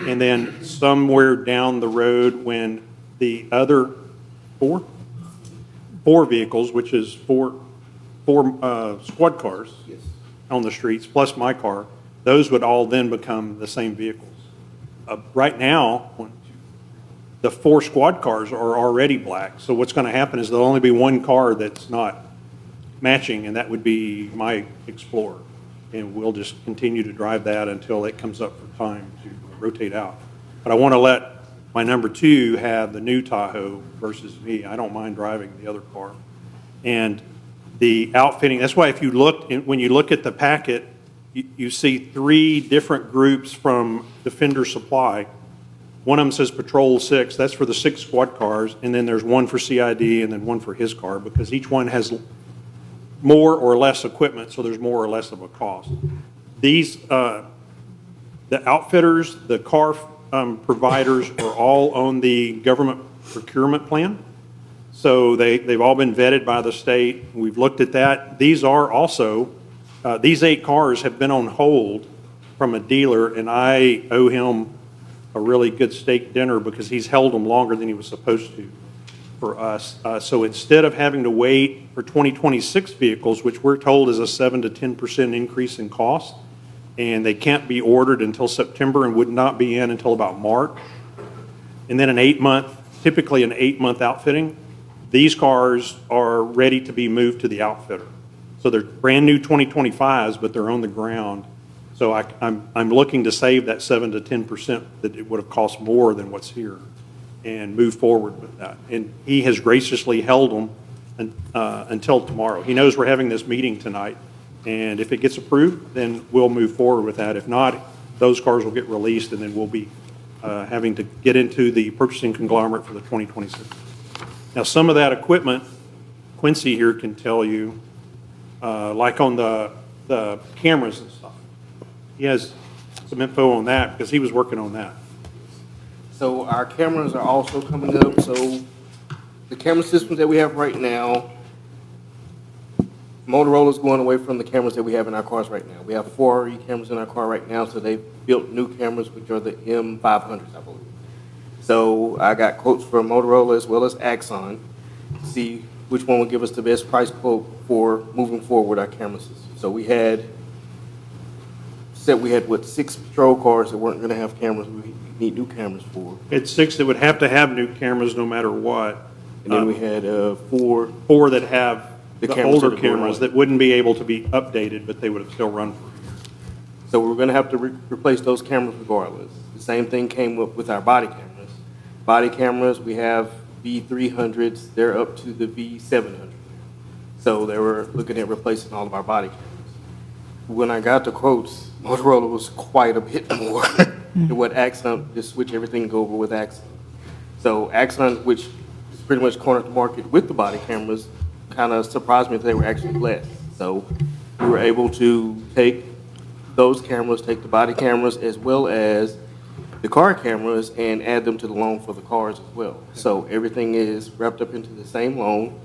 And then somewhere down the road, when the other 4 vehicles, which is four squad cars on the streets, plus my car, those would all then become the same vehicles. Right now, the 4 squad cars are already black. So what's going to happen is there'll only be one car that's not matching, and that would be my Explorer. And we'll just continue to drive that until it comes up for time to rotate out. But I want to let my number 2 have the new Tahoe versus me. I don't mind driving the other car. And the outfitting. That's why if you look, when you look at the packet, you see 3 different groups from Defender Supply. One of them says Patrol 6, that's for the 6 squad cars, and then there's one for CID and then one for his car, because each one has more or less equipment, so there's more or less of a cost. These, the outfitters, the car providers are all on the government procurement plan. So they've all been vetted by the state. We've looked at that. These are also, these 8 cars have been on hold from a dealer, and I owe him a really good steak dinner because he's held them longer than he was supposed to for us. So instead of having to wait for 2026 vehicles, which we're told is a 7 to 10% increase in cost, and they can't be ordered until September and would not be in until about March, and then typically an 8-month outfitting, these cars are ready to be moved to the outfitter. So they're brand new 2025s, but they're on the ground. So I'm looking to save that 7 to 10% that it would have cost more than what's here and move forward with that. And he has graciously held them until tomorrow. He knows we're having this meeting tonight, and if it gets approved, then we'll move forward with that. If not, those cars will get released, and then we'll be having to get into the purchasing conglomerate for the 2026. Now, some of that equipment, Quincy here can tell you, like on the cameras and stuff. He has some info on that because he was working on that. So our cameras are also coming up. So the camera systems that we have right now, Motorola's going away from the cameras that we have in our cars right now. We have 4 RE cameras in our car right now, so they've built new cameras, which are the M500s, I believe. So I got quotes from Motorola as well as Axon to see which one would give us the best price quote for moving forward with our camera system. So we had 6 patrol cars that weren't going to have cameras. We need new cameras for. It's 6 that would have to have new cameras no matter what. And then we had 4 that have the older cameras that wouldn't be able to be updated, but they would have still run for a year. So we're going to have to replace those cameras regardless. The same thing came up with our body cameras. Body cameras, we have V300s. They're up to the V700. So they were looking at replacing all of our body cameras. When I got the quotes, Motorola was quite a bit more than what Axon, just switch everything and go over with Axon. So Axon, which is pretty much cornered the market with the body cameras, kind of surprised me that they were actually less. So we were able to take those cameras, take the body cameras as well as the car cameras and add them to the loan for the cars as well. So everything is wrapped up into the same loan,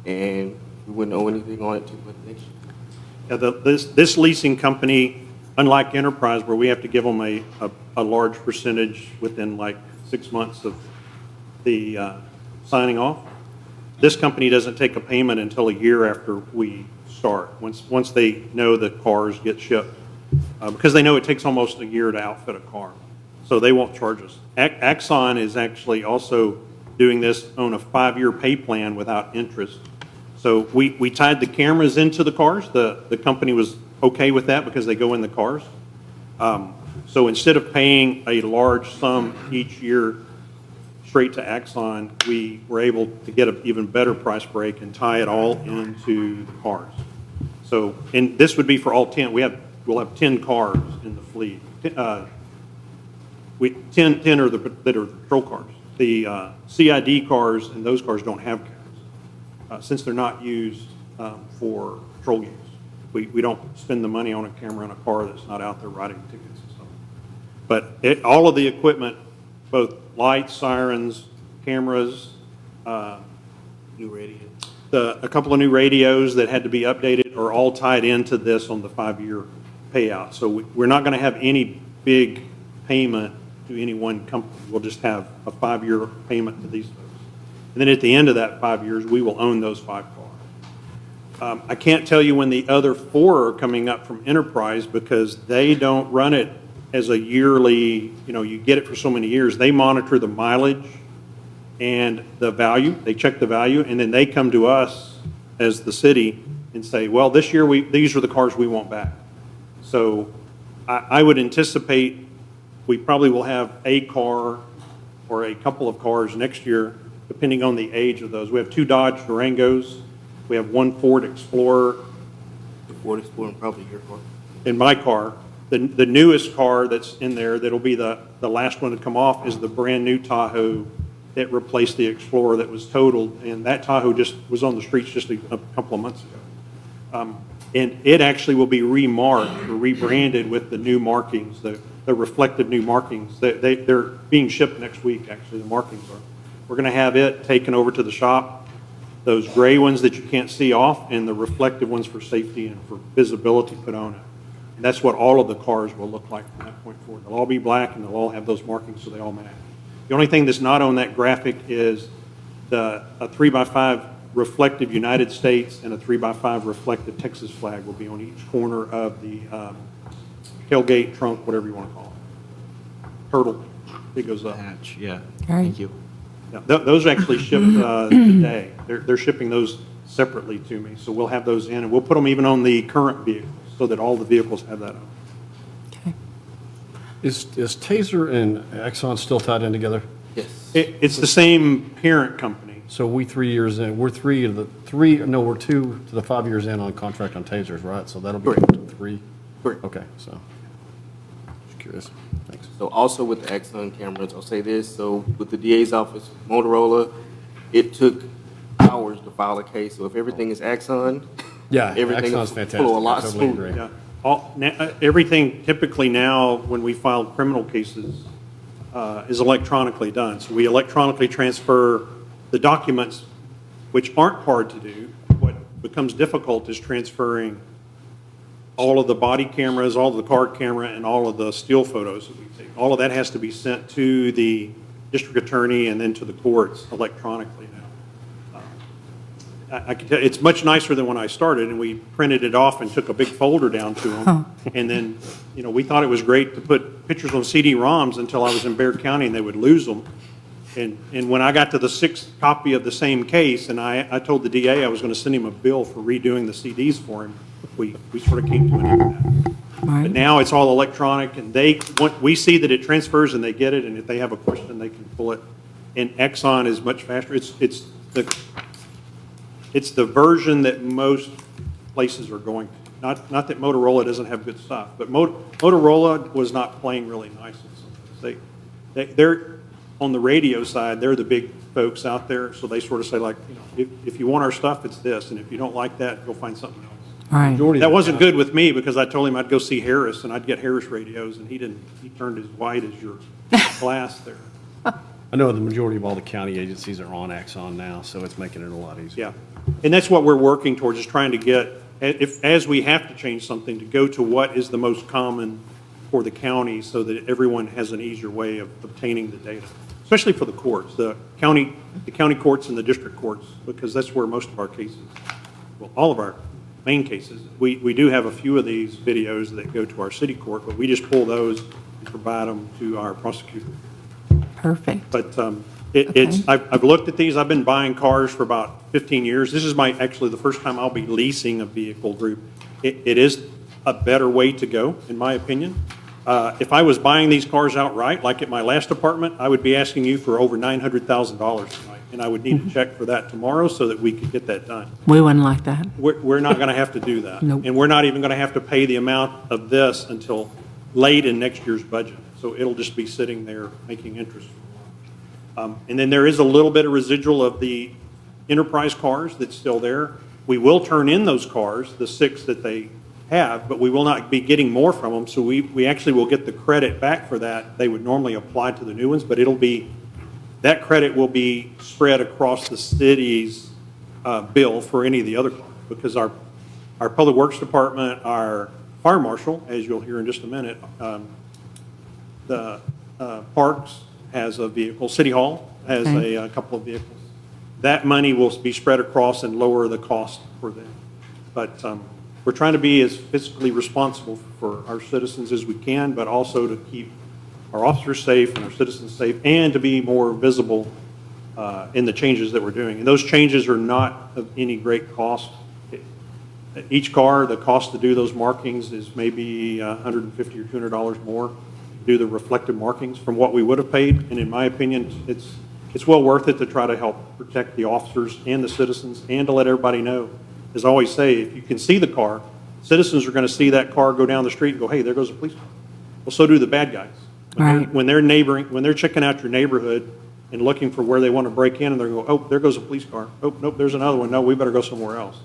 and we wouldn't owe anything on it until next year. Yeah, this leasing company, unlike Enterprise, where we have to give them a large percentage within like 6 months of the signing off, this company doesn't take a payment until a year after we start, once they know the cars get shipped, because they know it takes almost a year to outfit a car. So they won't charge us. Axon is actually also doing this on a 5-year pay plan without interest. So we tied the cameras into the cars. The company was okay with that because they go in the cars. So instead of paying a large sum each year straight to Axon, we were able to get an even better price break and tie it all into the cars. So, and this would be for all 10. We'll have 10 cars in the fleet. 10 are that are patrol cars. The CID cars and those cars don't have cameras since they're not used for patrol use. We don't spend the money on a camera in a car that's not out there writing tickets and stuff. But all of the equipment, both lights, sirens, cameras, new radio, a couple of new radios that had to be updated are all tied into this on the 5-year payout. So we're not going to have any big payment to any one company. We'll just have a 5-year payment to these folks. And then at the end of that 5 years, we will own those 5 cars. I can't tell you when the other 4 are coming up from Enterprise because they don't run it as a yearly, you get it for so many years. They monitor the mileage and the value. They check the value, and then they come to us as the city and say, well, this year these are the cars we want back. So I would anticipate we probably will have a car or a couple of cars next year, depending on the age of those. We have 2 Dodge Durangos We have one Ford Explorer The Ford Explorer and probably your car. in my car. The newest car that's in there, that'll be the last one to come off, is the brand-new Tahoe that replaced the Explorer that was totaled, and that Tahoe just was on the streets just a couple of months ago. And it actually will be remarked or rebranded with the new markings, the reflective new markings. They're being shipped next week, actually, the markings are. We're going to have it taken over to the shop, those gray ones that you can't see off, and the reflective ones for safety and for visibility put on it. And that's what all of the cars will look like from that point forward. They'll all be black, and they'll all have those markings so they all match. The only thing that's not on that graphic is a 3x5 reflective United States and a 3x5 reflective Texas flag will be on each corner of the tailgate, trunk, whatever you want to call it. Turtle, it goes up. Hatch, yeah. Right. Thank you. Yeah, those actually ship today. They're shipping those separately to me, so we'll have those in, and we'll put them even on the current vehicles so that all the vehicles have that on. Is Taser and Exxon still tied in together? Yes. It's the same parent company. So we're 2 to the 5 years in on contract on Tasers, right? So that'll be up to 3? Correct. Okay, so, just curious. Thanks. So also with the Exxon cameras, I'll say this, so with the DA's office, Motorola, it took hours to file a case, so if everything is Exxon, Yeah, everything Exxon's will fantastic. flow a lot I totally smoother. agree. Yeah. Everything typically now, when we file criminal cases, is electronically done. So we electronically transfer the documents, which aren't hard to do. What becomes difficult is transferring all of the body cameras, all of the car camera, and all of the still photos that we take. All of that has to be sent to the district attorney and then to the courts electronically now. I can tell you, it's much nicer than when I started, and we printed it off and took a big folder down to them. And then, we thought it was great to put pictures on CD-ROMs until I was in Bexar County and they would lose them. And when I got to the 6th copy of the same case, and I told the DA I was going to send him a bill for redoing the CDs for him, we sort of came to an end with that. But now it's all electronic, and we see that it transfers and they get it, and if they have a question, they can pull it. And Exxon is much faster. It's the version that most places are going to. Not that Motorola doesn't have good stuff, but Motorola was not playing really nice in some ways. They're on the radio side, they're the big folks out there, so they sort of say, like, if you want our stuff, it's this, and if you don't like that, go find something else. Right. That wasn't good with me, because I told him I'd go see Harris, and I'd get Harris radios, and he turned as white as your glass there. I know the majority of all the county agencies are on Axon now, so it's making it a lot easier. Yeah, and that's what we're working towards, is trying to get, as we have to change something, to go to what is the most common for the county, so that everyone has an easier way of obtaining the data, especially for the courts, the county courts and the district courts, because that's where most of our cases, well, all of our main cases, we do have a few of these videos that go to our city court, but we just pull those and provide them to our prosecutor. Perfect. But I've looked at these. I've been buying cars for about 15 years. This is actually the first time I'll be leasing a vehicle group. It is a better way to go, in my opinion. If I was buying these cars outright, like at my last apartment, I would be asking you for over $900,000 tonight, and I would need a check for that tomorrow so that we could get that done. We wouldn't like that. We're not going to have to do that. Nope. And we're not even going to have to pay the amount of this until late in next year's budget. So it'll just be sitting there making interest. And then there is a little bit of residual of the enterprise cars that's still there. We will turn in those cars, the 6 that they have, but we will not be getting more from them. So we actually will get the credit back for that. They would normally apply to the new ones, but that credit will be spread across the city's bill for any of the other cars, because our Public Works Department, our Fire Marshal, as you'll hear in just a minute, the Parks has a vehicle, City Hall has a couple of vehicles. That money will be spread across and lower the cost for them. But we're trying to be as fiscally responsible for our citizens as we can, but also to keep our officers safe and our citizens safe, and to be more visible in the changes that we're doing. And those changes are not of any great cost. Each car, the cost to do those markings is maybe $150 or $200 more to do the reflective markings from what we would have paid. And in my opinion, it's it's well worth it to try to help protect the officers and the citizens and to let everybody know. As I always say, if you can see the car, citizens are going to see that car go down the street and go, hey, there goes a police car. Well, so do the bad guys. Right. When they're checking out your neighborhood and looking for where they want to break in, and they're going, oh, there goes a police car. Oh, nope, there's another one. No, we better go somewhere else.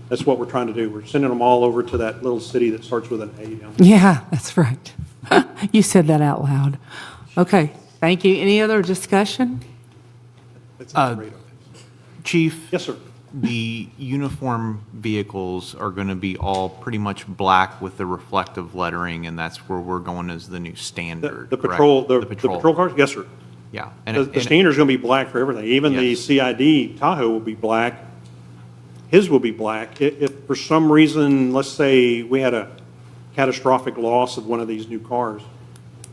That's what we're trying to do. We're sending them all over to that little city that starts with an A down there. Yeah, that's right. You said that out loud. Okay, thank you. Any other discussion? Chief? Yes, sir. The uniform vehicles are going to be all pretty much black with the reflective lettering, and that's where we're going as the new standard. The correct? patrol, the patrol cars? Yes, sir. Yeah. The standard's going to be black for everything. Even the Yes. CID Tahoe will be black. His will be black. If for some reason, let's say we had a catastrophic loss of one of these new cars,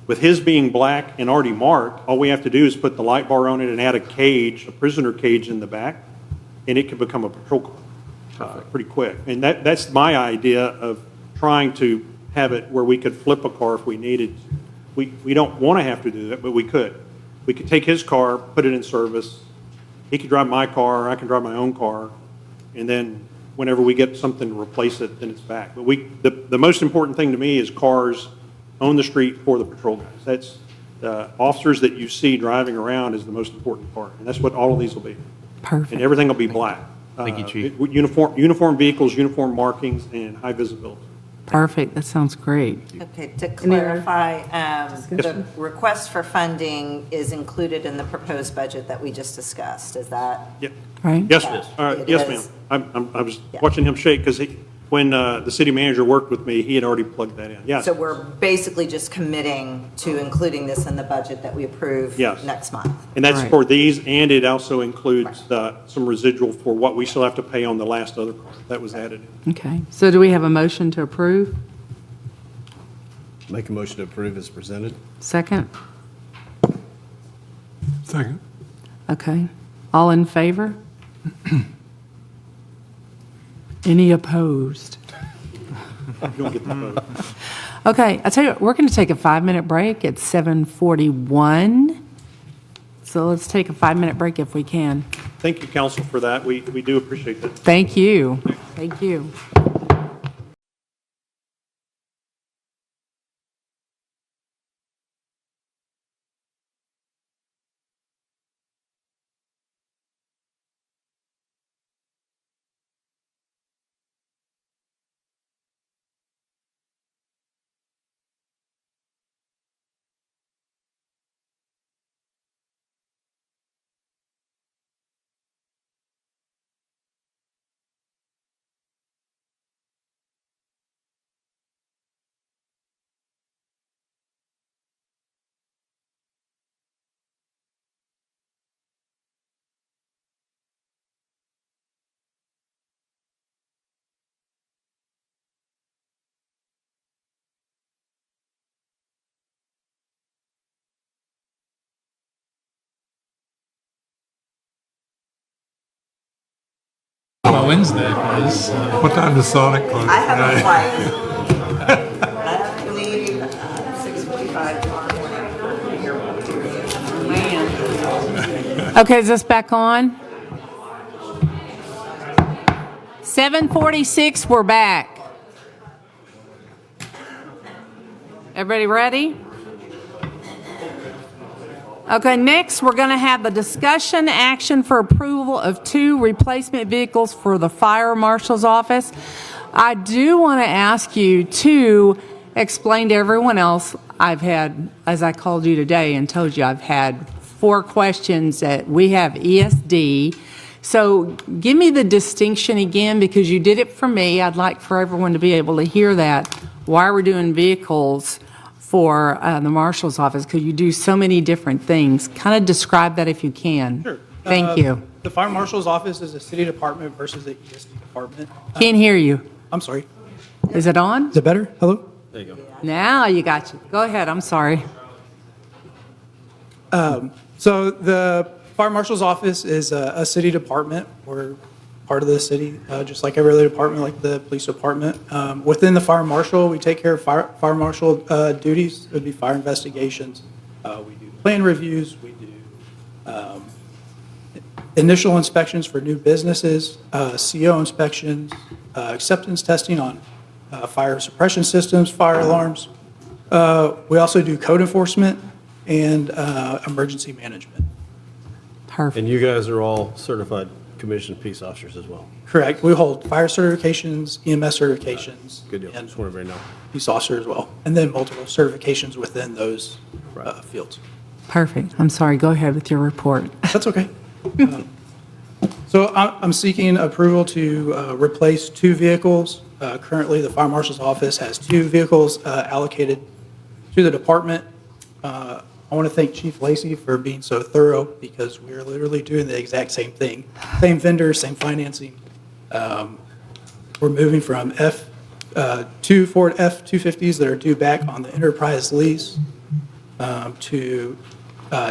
with his being black and already marked, all we have to do is put the light bar on it and add a cage, a prisoner cage in the back, and it can become a patrol car pretty quick. And that's my idea of trying to have it where we could flip a car if we needed to. We don't want to have to do that, but we could. We could take his car, put it in service. He could drive my car, I can drive my own car, and then whenever we get something to replace it, then it's back. But the most important thing to me is cars on the street for the patrol guys. That's the officers that you see driving around is the most important part, and that's what all of these will be. Perfect. And everything will be black. Thank you, Chief. Uniform vehicles, uniform markings, and high visibility. Perfect, that sounds great. Okay, to clarify, the request for funding is included in the proposed budget that we just discussed, is that? Yeah. Right? Yes, Yeah, it yes, is. ma'am. I was watching him shake because when the city manager worked with me, he had already plugged that in. Yes. So we're basically just committing to including this in the budget that we approve Yes. next month? And that's Right. for these, and it also includes some residual for what we still have to pay on the last other car. That was added in. Okay, so do we have a motion to approve? Make a motion to approve as presented. Second? Second. Okay, all in favor? Any opposed? You don't get the vote. Okay, I tell you what, we're going to take a 5-minute break at 7:41. So let's take a 5-minute break if we can. Thank you, council, for that. We do appreciate that. Thank you. Thank you. Wednesday was. What time does Sonic close? I have a flight. I have to leave at 6:45 tomorrow morning. Okay, is this back on? 7:46, we're back. Everybody ready? Okay, next, we're going to have the discussion action for approval of 2 replacement vehicles for the fire marshal's office. I do want to ask you to explain to everyone else, I've had, as I called you today and told you, I've had 4 questions that we have ESD. So give me the distinction again, because you did it for me. I'd like for everyone to be able to hear that. Why we're doing vehicles for the marshal's office, because you do so many different things. Kind of describe that if you can. Sure. Thank you. The fire marshal's office is a city department versus the ESD department. Can't hear you. I'm sorry. Is it on? Is it better? Hello? There you go. Now you got you. Go ahead, I'm sorry. So the fire marshal's office is a city department. We're part of the city, just like every other department, like the police department. Within the fire marshal, we take care of fire marshal duties. It would be fire investigations. We do plan reviews. We do initial inspections for new businesses, CO inspections, acceptance testing on fire suppression systems, fire alarms. We also do code enforcement and emergency management. Perfect. And you guys are all certified commissioned peace officers as well? Correct. We hold fire certifications, EMS certifications. Good deal. And Just want everybody to know. peace officer as well. And then multiple certifications within those fields. Perfect. I'm sorry, go ahead with your report. That's okay. So I'm seeking approval to replace 2 vehicles. Currently, the fire marshal's office has 2 vehicles allocated to the department. I want to thank Chief Lacey for being so thorough because we're literally doing the exact same thing. Same vendor, same financing. We're moving from 2 Ford F-250s that are due back on the enterprise lease to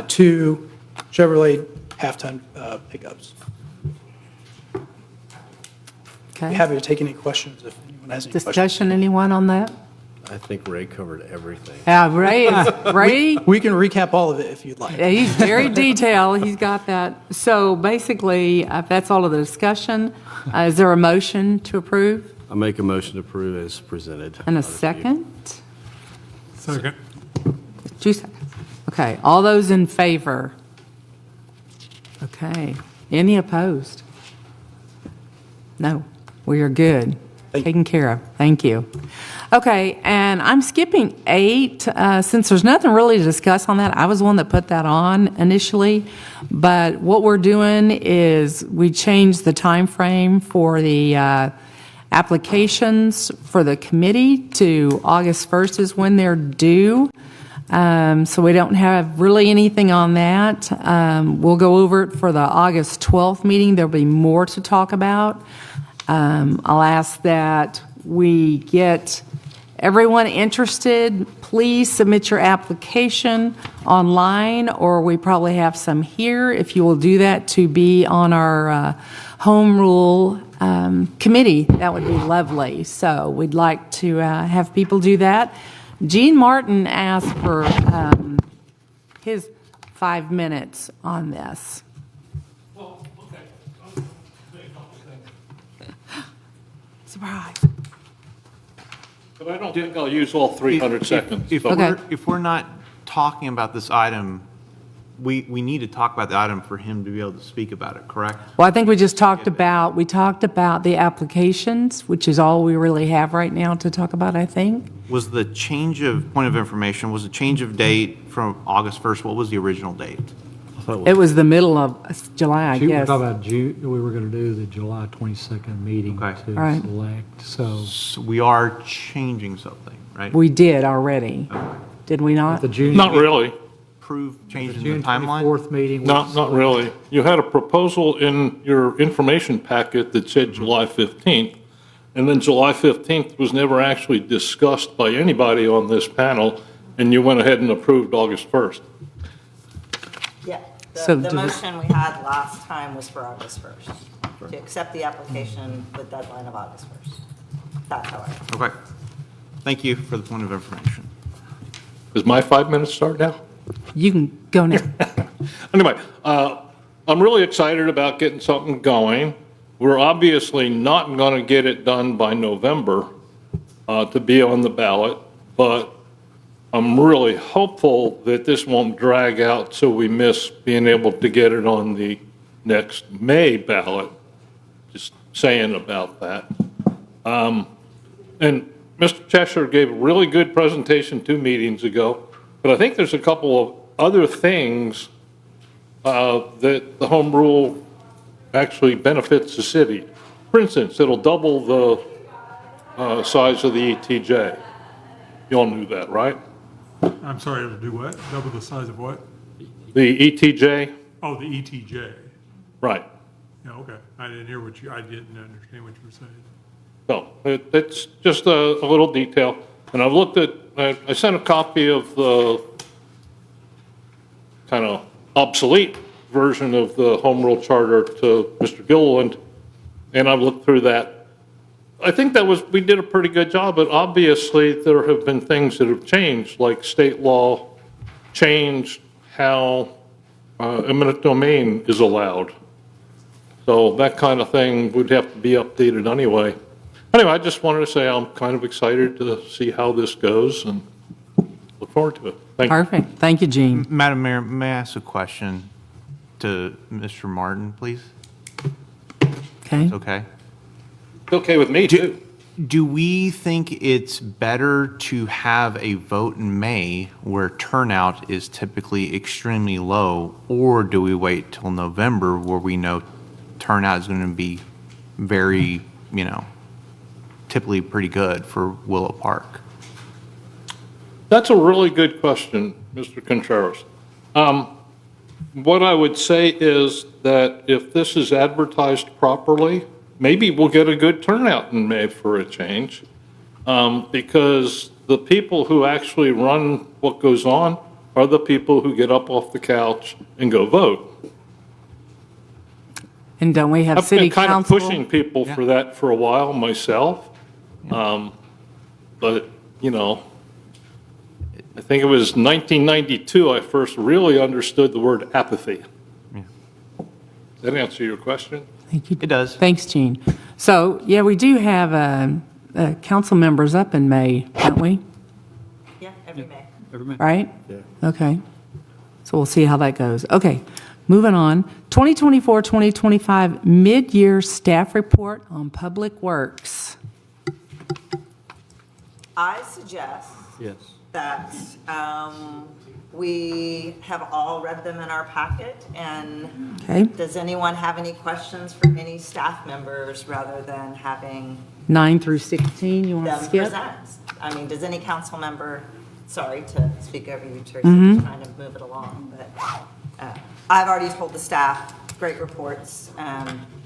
2 Chevrolet half-ton pickups. Okay. Be happy to take any questions if anyone has any questions. Discussion, anyone on that? I think Ray covered everything. Yeah, Ray, We can recap all of it if you'd like. he's very detailed, he's got that. So basically, if that's all of the discussion, is there a motion to approve? I make a motion to approve as presented. And a second? Second. 2 seconds. Okay, all those in favor? Okay, any opposed? No, we are good. Taken care of. Thank you. Okay, and I'm skipping 8, since there's nothing really to discuss on that. I was the one that put that on initially, but what we're doing is we changed the time frame for the applications for the committee to August 1st is when they're due. So we don't have really anything on that. We'll go over it for the August 12th meeting. There'll be more to talk about. I'll ask that we get everyone interested. Please submit your application online, or we probably have some here. If you will do that to be on our home rule committee, that would be lovely. So we'd like to have people do that. Gene Martin asked for his 5 minutes on this. Well, okay. I'll say a couple things. Surprise. But I don't think I'll use all 300 seconds. If we're not talking about this item, we need to talk about the item for him to be able to speak about it, correct? Well, I think we just talked about the applications, which is all we really have right now to talk about, I think. Was the change of point of information, was the change of date from August 1st, what was the original date? It was the middle of July, I We were guess. talking about we were going to do the July 22nd meeting to Right. select, so. So we are changing something, right? We did already. Did we not? The June. Not really. Approve changing June the timeline? 24th meeting. Not really. You had a proposal in your information packet that said July 15th, and then July 15th was never actually discussed by anybody on this panel, and you went ahead and approved August 1st. Yeah, So the does it- motion we had last time was for August 1st, to accept the application with deadline of August 1st. That's how I. Okay. Thank you for the point of information. Does my 5 minutes start now? You can go now. Anyway, I'm really excited about getting something going. We're obviously not going to get it done by November to be on the ballot, but I'm really hopeful that this won't drag out so we miss being able to get it on the next May ballot. Just saying about that. And Mr. Cheshire gave a really good presentation 2 meetings ago, but I think there's a couple of other things that the home rule actually benefits the city. For instance, it'll double the size of the ETJ. You all knew that, right? I'm sorry, it'll do what? Double the size of what? The ETJ? Oh, the ETJ. Right. Yeah, okay. I didn't understand what you were saying. No, it's just a little detail. And I've looked at, I sent a copy of the kind of obsolete version of the home rule charter to Mr. Gilliland, and I've looked through that. I think we did a pretty good job, but obviously there have been things that have changed, like state law changed how eminent domain is allowed. So that kind of thing would have to be updated anyway. Anyway, I just wanted to say I'm kind of excited to see how this goes and look forward to it. Thank you. Perfect. Thank you, Gene. Madam Mayor, may I ask a question to Mr. Martin, please? Okay. It's okay. It's okay with me, too. Do we think it's better to have a vote in May where turnout is typically extremely low, or do we wait till November where we know turnout is going to be very, typically pretty good for Willow Park? That's a really good question, Mr. Contreras. What I would say is that if this is advertised properly, maybe we'll get a good turnout in May for a change, because the people who actually run what goes on are the people who get up off the couch and go vote. And don't we have I've city been kind of council? pushing people for that for a while myself. But, I think it was 1992 I first really understood the word apathy. Does that answer your question? Thank you. It does. Thanks, Gene. So, yeah, we do have council members up in May, don't we? Yeah, every May. Every May. Right? Yeah. Okay. So we'll see how that goes. Okay, moving on. 2024-2025 mid-year staff report on Public Works. I suggest Yes. that we have all read them in our packet, and Okay. does anyone have any questions for any staff members rather than having 9 through 16, you want to them skip? present? I mean, does any council member, sorry to speak over you, Teresa, just trying to move it along, but I've already told the staff, great reports,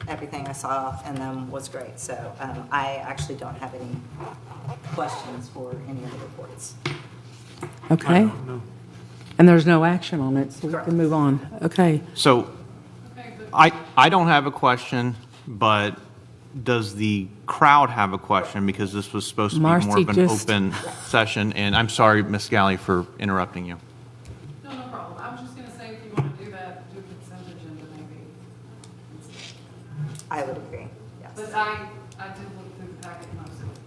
everything I saw in them was great, so I actually don't have any questions for any of the reports. Okay. And there's no action on it, so we can move on. Okay. So I don't have a question, but does the crowd have a question? Because this was supposed to be more Marcy of an just- open session, and I'm sorry, Ms. Galley, for interrupting you. No, no problem. I was just going to say, if you want to do that, do consent agenda maybe. I would agree, yes. But I did look through the packet most of it.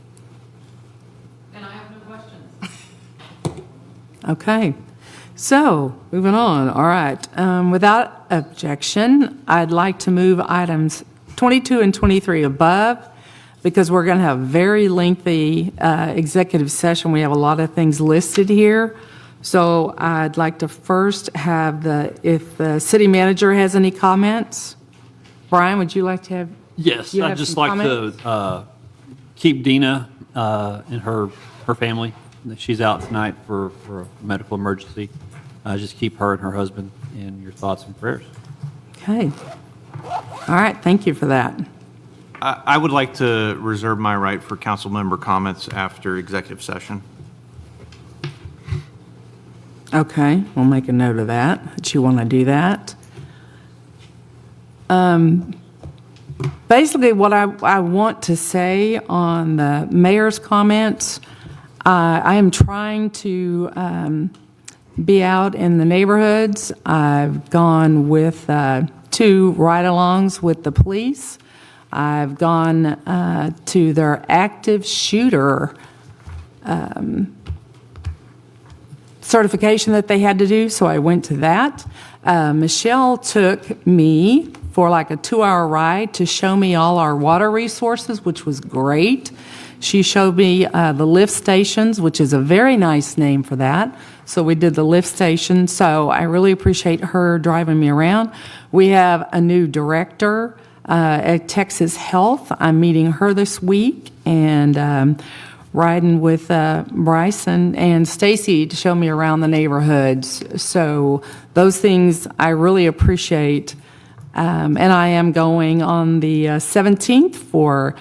And I have no questions. Okay. So, moving on. All right. Without objection, I'd like to move items 22 and 23 above, because we're going to have very lengthy executive session. We have a lot of things listed here. So I'd like to first have if the city manager has any comments. Brian, would you like to have? Yes, you I'd have just some like to keep Dina and her family. She's out tonight for a medical emergency. Just keep her and her husband in your thoughts and prayers. Okay. All right. Thank you for that. I would like to reserve my right for council member comments after executive session. Okay. We'll make a note of that you want to do that. Basically, what I want to say on the mayor's comments, I am trying to be out in the neighborhoods. I've gone with 2 ride-alongs with the police. I've gone to their active shooter certification that they had to do, so I went to that. Michelle took me for like a 2-hour ride to show me all our water resources, which was great. She showed me the lift stations, which is a very nice name for that. So we did the lift station. So I really appreciate her driving me around. We have a new director at Texas Health. I'm meeting her this week and riding with Bryson and Stacy to show me around the neighborhoods. So those things I really appreciate. And I am going on the 17th for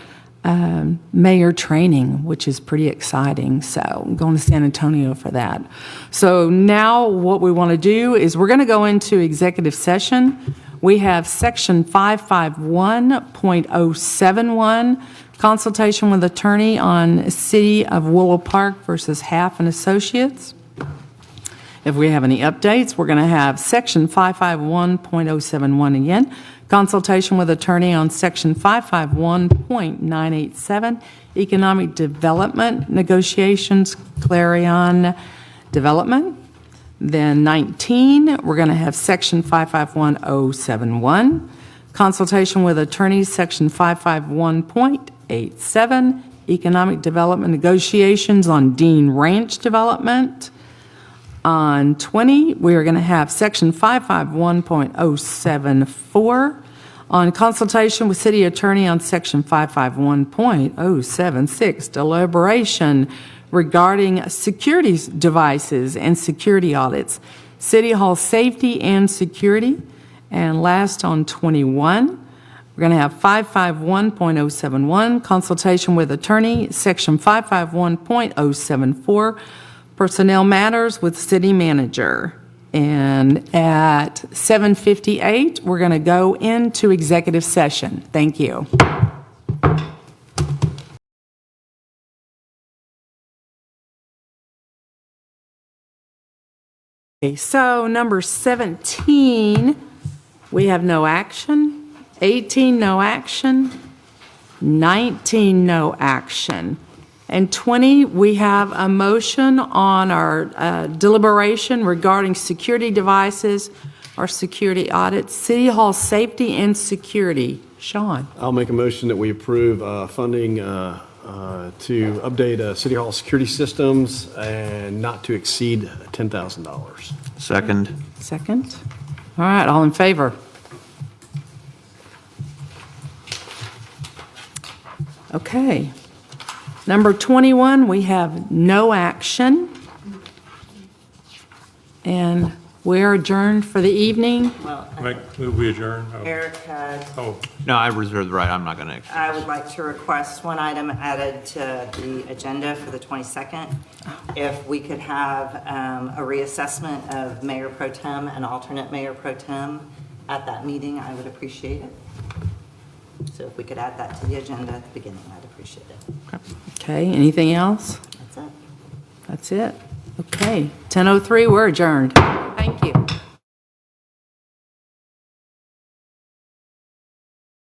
mayor training, which is pretty exciting. So I'm going to San Antonio for that. So now what we want to do is we're going to go into executive session. We have section 551.071, consultation with attorney on City of Willow Park versus Half and Associates. If we have any updates, we're going to have Section 551.071 again, consultation with attorney on Section 551.987, economic development negotiations, Clarion Development. Then 19, we're going to have Section 551.071, consultation with attorneys, Section 551.87, economic development negotiations on Dean Ranch Development. On 20, we are going to have Section 551.074 on consultation with city attorney on Section 551.076, deliberation regarding security devices and security audits, City Hall safety and security. And last, on 21, we're going to have 551.071, consultation with attorney, Section 551.074, personnel matters with city manager. And at 7:58, we're going to go into executive session. Thank you. Okay, so number 17, we have no action. 18, no action. 19, no action. And 20, we have a motion on our deliberation regarding security devices, our security audits, City Hall safety and security. Sean? I'll make a motion that we approve funding to update City Hall security systems and not to exceed $10,000. Second. Second. All right, all in favor? Okay. Number 21, we have no action. And we're adjourned for the evening. Move we adjourn? Oh. Eric had, No, I reserve the right. I'm not going to. I would like to request one item added to the agenda for the 22nd. If we could have a reassessment of Mayor Pro Tem and alternate Mayor Pro Tem at that meeting, I would appreciate it. So if we could add that to the agenda at the beginning, I'd appreciate it. Okay, anything else? That's it. That's it. Okay, 10:03, we're adjourned. Thank you.